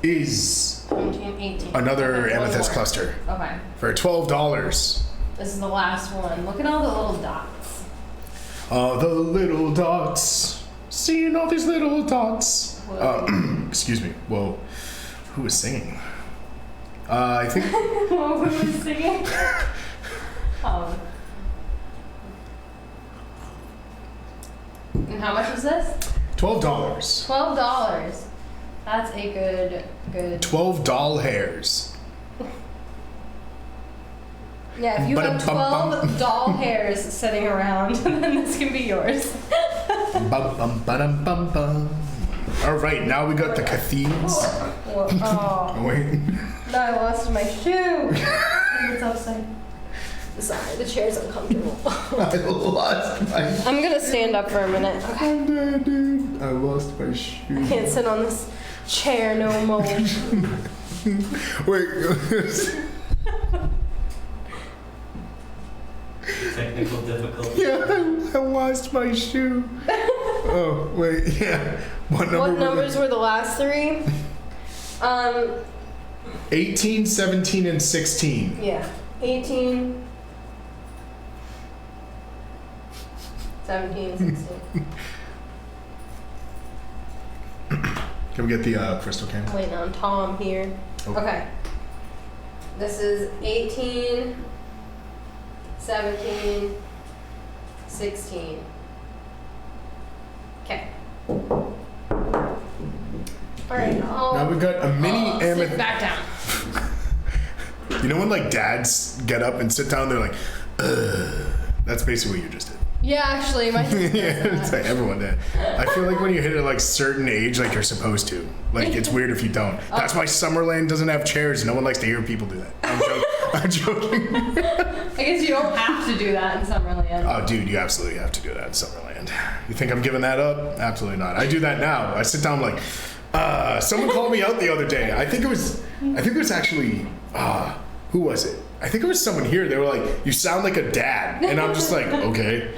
is 17, 18. another Okay, one amethyst more. cluster Okay. for $12. This is the last one. Look at all the little dots. The little dots, seeing all these little dots. Whoa. Excuse me. Whoa, who was singing? I think Who was singing? Oh. And how much is this? $12. $12. That's a good. 12 doll hairs. Yeah, if you have Ba-dum-bum-bum. 12 doll hairs sitting around, then this can be yours. Bum, bum, ba-dum, bum, bum. All right, now we got the catheeds. Whoa. Oh, Wait. no, I lost my shoe. It's outside. Sorry, the chair's uncomfortable. I lost my I'm gonna stand up for a minute. Okay. I'm dead, dude. I lost my shoe. Can't sit on this chair no more. Wait. Technical difficulty. Yeah, I lost my shoe. Oh, wait, yeah. What number? What numbers were the last three? 18, 17, and 16. Yeah. 18, 17, 16. Can we get the crystal can? I'm waiting on Tom here. Oh. Okay. This is 18, 17, 16. Okay. Alright, Now we got a mini sit amethyst. back down. You know when like dads get up and sit down, they're like, ugh. That's basically what you just did. Yeah, actually, my sister Yeah, does it's that. like everyone did. I feel like when you hit a like certain age, like you're supposed to. Like it's weird if you don't. That's why Summerland doesn't have chairs. No one likes to hear people do that. I'm joking. I guess you don't have to do that in Summerland. Oh, dude, you absolutely have to do that in Summerland. You think I'm giving that up? Absolutely not. I do that now. I sit down like, someone called me out the other day. I think it was actually, who was it? I think it was someone here. They were like, you sound like a dad. And I'm just like, okay.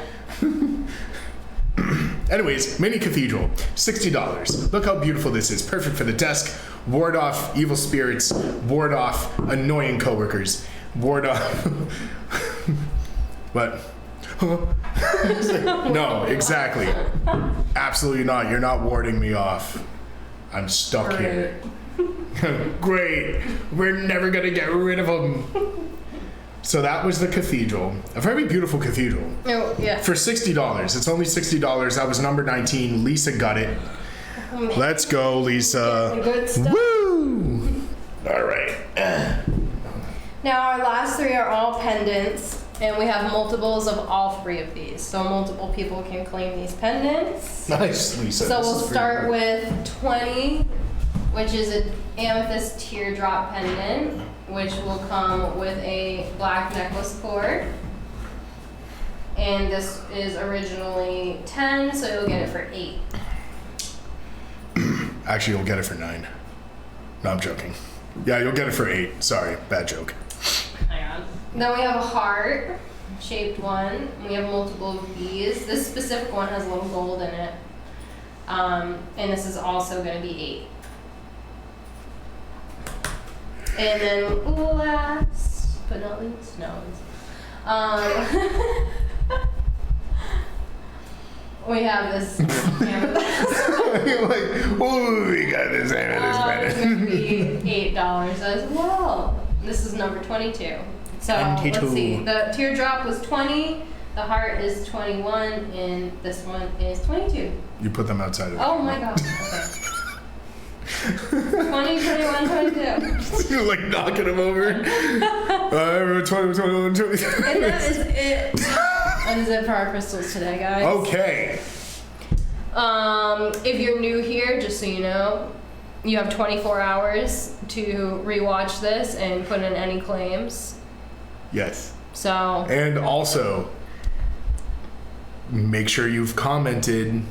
Anyways, mini cathedral, $60. Look how beautiful this is. Perfect for the desk. Ward off evil spirits. Ward off annoying coworkers. Ward off. What? No, exactly. Absolutely not. You're not warding me off. I'm stuck here. Great. We're never going to get rid of them. So that was the cathedral. A very beautiful cathedral. Oh, yeah. For $60. It's only $60. That was number 19. Lisa got it. Let's go, Lisa. Good stuff. Woo! All right. Now our last three are all pendants, and we have multiples of all three of these. So multiple people can claim these pendants. Nice, Lisa. So This we'll is start very with 20, which is an amethyst teardrop pendant, which will come with a black necklace cord. And this is originally 10, so you'll get it for 8. Actually, you'll get it for 9. No, I'm joking. Yeah, you'll get it for 8. Sorry, bad joke. Hang on. Then we have a heart shaped one. We have multiple of these. This specific one has a little gold in it. And this is also going to be 8. And then last but not least, we have this amethyst. You're like, oh, we got this amethyst It's going to be $8 as well. This is number 22. So 22. let's see. The teardrop was 20, the heart is 21, and this one is 22. You put them outside of Oh my god. Okay. 20, 21, 22. You're like knocking them over. 20, 21, 22. And that is it. That is it for our crystals today, guys. Okay. If you're new here, just so you know, you have 24 hours to rewatch this and put in any claims. Yes. So. And also, make sure you've commented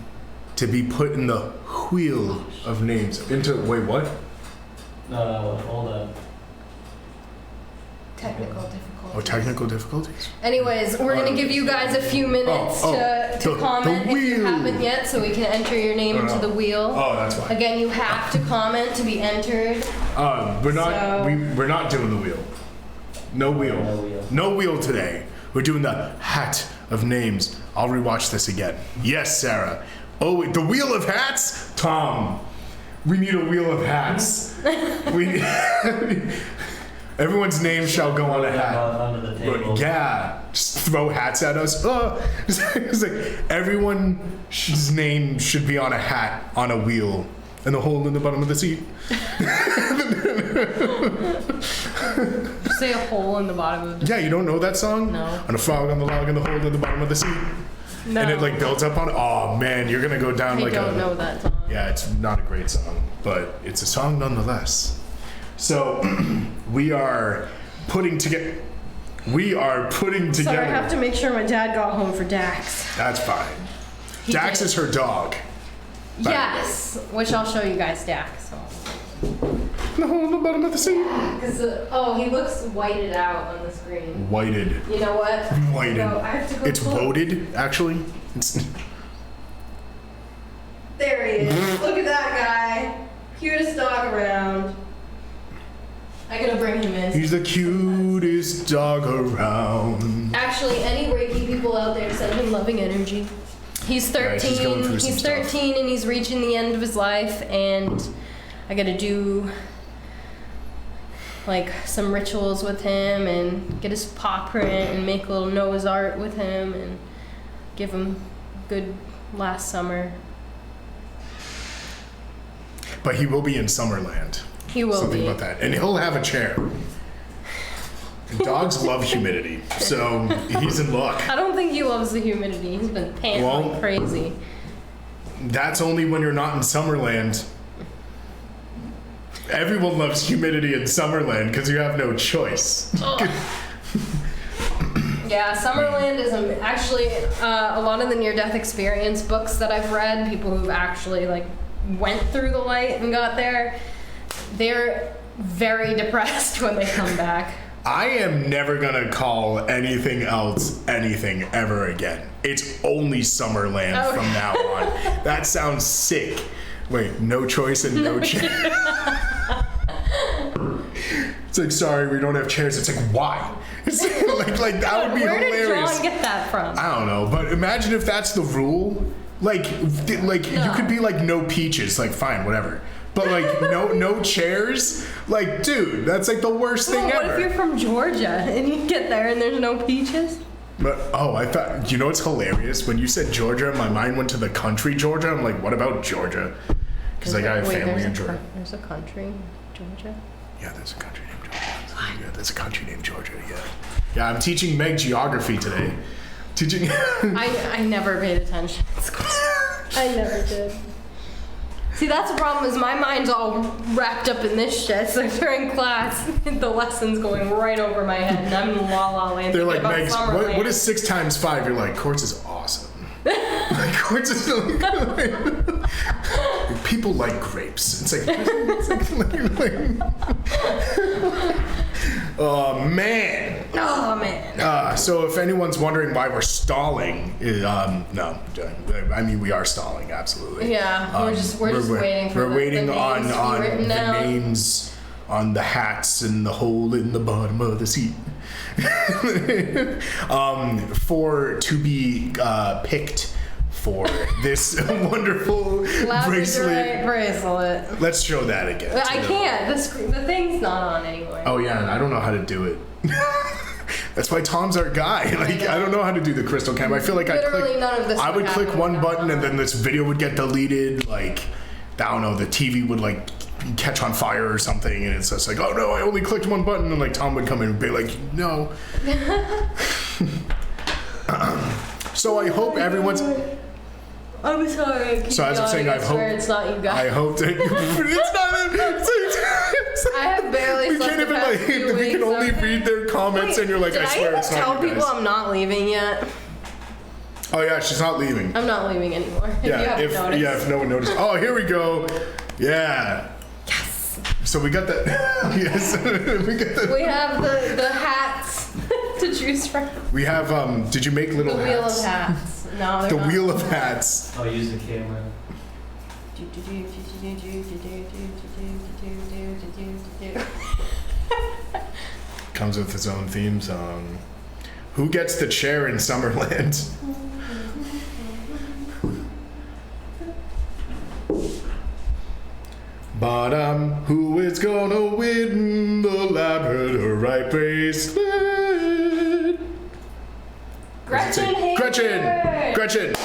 to be put in the wheel of names. Wait, what? Hold on. Technical difficulties. Oh, technical difficulties? Anyways, we're going to give you guys a few minutes to comment if you haven't yet, so we can enter your name into the wheel. Oh, that's fine. Again, you have to comment to be entered. We're not doing the wheel. No wheel. No wheel. No wheel today. We're doing the hat of names. I'll rewatch this again. Yes, Sarah. Oh, the wheel of hats? Tom, we need a wheel of hats. Everyone's name shall go on a hat. Under the table. Yeah, just throw hats at us. It's like everyone's name should be on a hat on a wheel and a hole in the bottom of the seat. Say a hole in the bottom of the Yeah, you don't know that song? No. On a frog on the log and the hole in the bottom of the seat. No. And it like builds up on it. Oh man, you're gonna go down I like don't know that song. Yeah, it's not a great song, but it's a song nonetheless. So we are putting together. Sorry, I have to make sure my dad got home for Dax. That's fine. He Dax did. is her dog. Yes, which I'll show you guys Dax. The hole in the bottom of the seat. Because he looks whited out on the screen. Whited. You know what? Whited. So I have to go It's look. voted, actually. There he is. Look at that guy. Cutest dog around. I gotta bring him in. He's the cutest dog around. Actually, any Reiki people out there, send him loving energy. He's 13. Right, he's going through some he's stuff. 13 and he's reaching the end of his life, and I gotta do like some rituals with him and get his paw print and make a little Noah's art with him and give him good last summer. But he will be in Summerland. He will Something be. about that. And he'll have a chair. Dogs love humidity, so he's in luck. I don't think he loves the humidity. He's been panting like crazy. That's only when you're not in Summerland. Everyone loves humidity in Summerland because you have no choice. Yeah, Summerland is actually a lot of the near-death experience books that I've read. People who've actually like went through the light and got there. They're very depressed when they come back. I am never gonna call anything else anything ever again. It's only Summerland from now on. That sounds sick. Wait, no choice and no chair. It's like, sorry, we don't have chairs. It's like, why? It's like that would be Where hilarious. Where did John get that from? I don't know, but imagine if that's the rule. Like you could be like no peaches, like fine, whatever. But like no chairs, like dude, that's like the worst thing What ever. if you're from Georgia and you get there and there's no peaches? But I thought, you know what's hilarious? When you said Georgia, my mind went to the country Georgia. I'm like, what about Georgia? Because like I have family in Georgia. There's a country, Georgia. Yeah, there's a country named Georgia. Yeah, there's a country named Georgia. Yeah, I'm teaching Meg geography today. Teaching. I never paid attention in school. I never did. See, that's the problem is my mind's all wrapped up in this shit. So during class, the lesson's going right over my head, and I'm in la la land. They're like, Meg, what is 6 times 5? You're like, Quartz is awesome. Like, Quartz is so good. People like grapes. It's like oh man. Oh man. So if anyone's wondering why we're stalling, no, I mean we are stalling, absolutely. Yeah, we're just waiting for we're waiting the on names to be written the down. names on the hats and the hole in the bottom of the seat. For to be picked for this wonderful bracelet. Let's show that again. I can't. The thing's not on anyway. Oh yeah, and I don't know how to do it. That's why Tom's our guy. Like I don't know how to do the crystal cam. I feel like I would click one button and then this video would get deleted. Like I don't know, the TV would like catch on fire or something, and it's just like, oh no, I only clicked one button, and like Tom would come in and be like, no. So I hope everyone's. I'm sorry. So as I'm saying, I hope it's not you guys. I hope that it's not. I have barely. We can't even like. We can only read their comments, and you're like, I swear it's not you guys. Tell people I'm not leaving yet. Oh yeah, she's not leaving. I'm not leaving anymore. Yeah, if no one noticed. Oh, here we go. Yeah. Yes. So we got that. Yes, we got that. We have the hats to choose from. We have. Did you make little the hats? wheel of hats. No, they're the not. wheel of hats. I'll use the camera. Comes with its own theme song. Who gets the chair in Summerland? But who is gonna win the Labradorite bracelet? Gretchen Hager. Gretchen. Congratulations.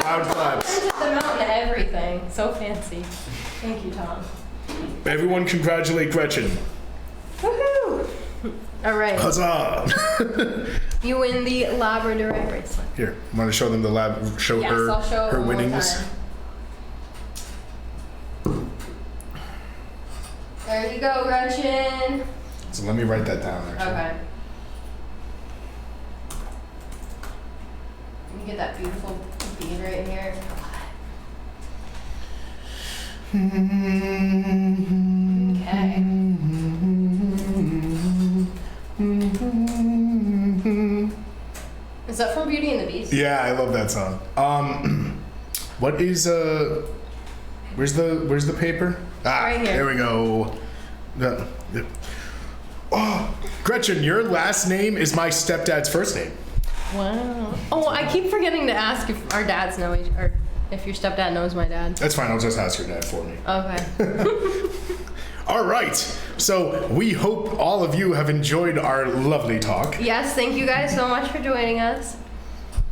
Loud claps. Printed them out and everything. So fancy. Thank you, Tom. Everyone congratulate Gretchen. Woohoo! All right. Huzzah! You win the Labradorite bracelet. Here, want to show them the show Yes, her I'll show it her one more winnings. time. There you go, Gretchen. So let me write that down. Actually. Okay. Let me get that beautiful bead right here. Okay. Is that from Beauty and the Beast? Yeah, I love that song. What is where's the paper? Right here. There we go. Oh, Gretchen, your last name is my stepdad's first name. Wow. Oh, I keep forgetting to ask if our dads know or if your stepdad knows my dad. That's fine. I'll just ask your dad for me. Okay. All right. So we hope all of you have enjoyed our lovely talk. Yes, thank you guys so much for joining us.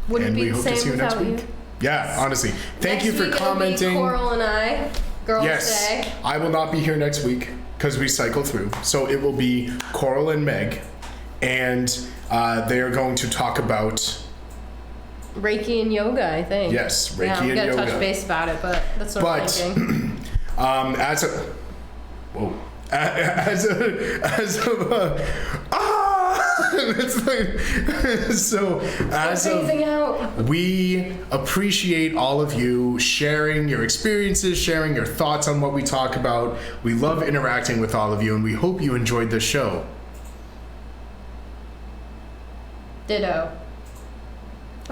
Wouldn't And be we the hope to same see you next without you. week. Yeah, honestly. Thank you for Next week commenting. It'll be Coral and I, Girls Yes, Day. I will not be here next week because we cycle through. So it will be Coral and Meg, and they are going to talk about Reiki and yoga, I think. yes, Reiki yeah, and we gotta yoga. touch base about it, but that's what I'm But thinking. As a whoa, as a it's like so as Phasing of out. we appreciate all of you sharing your experiences, sharing your thoughts on what we talk about. We love interacting with all of you, and we hope you enjoyed this show. Ditto.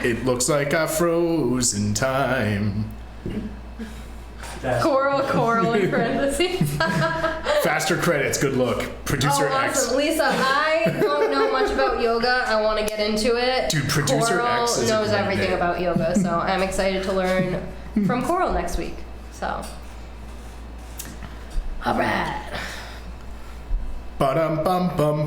It looks like I froze in time. That's Coral in parentheses. Faster credits. Good look. Producer Oh, X. awesome. Lisa, I don't know much about yoga. I want to get into it. Dude, Producer Coral X is a knows great everything name. about yoga, so I'm excited to learn from Coral next week. So, all right. Ba-dum bum bum.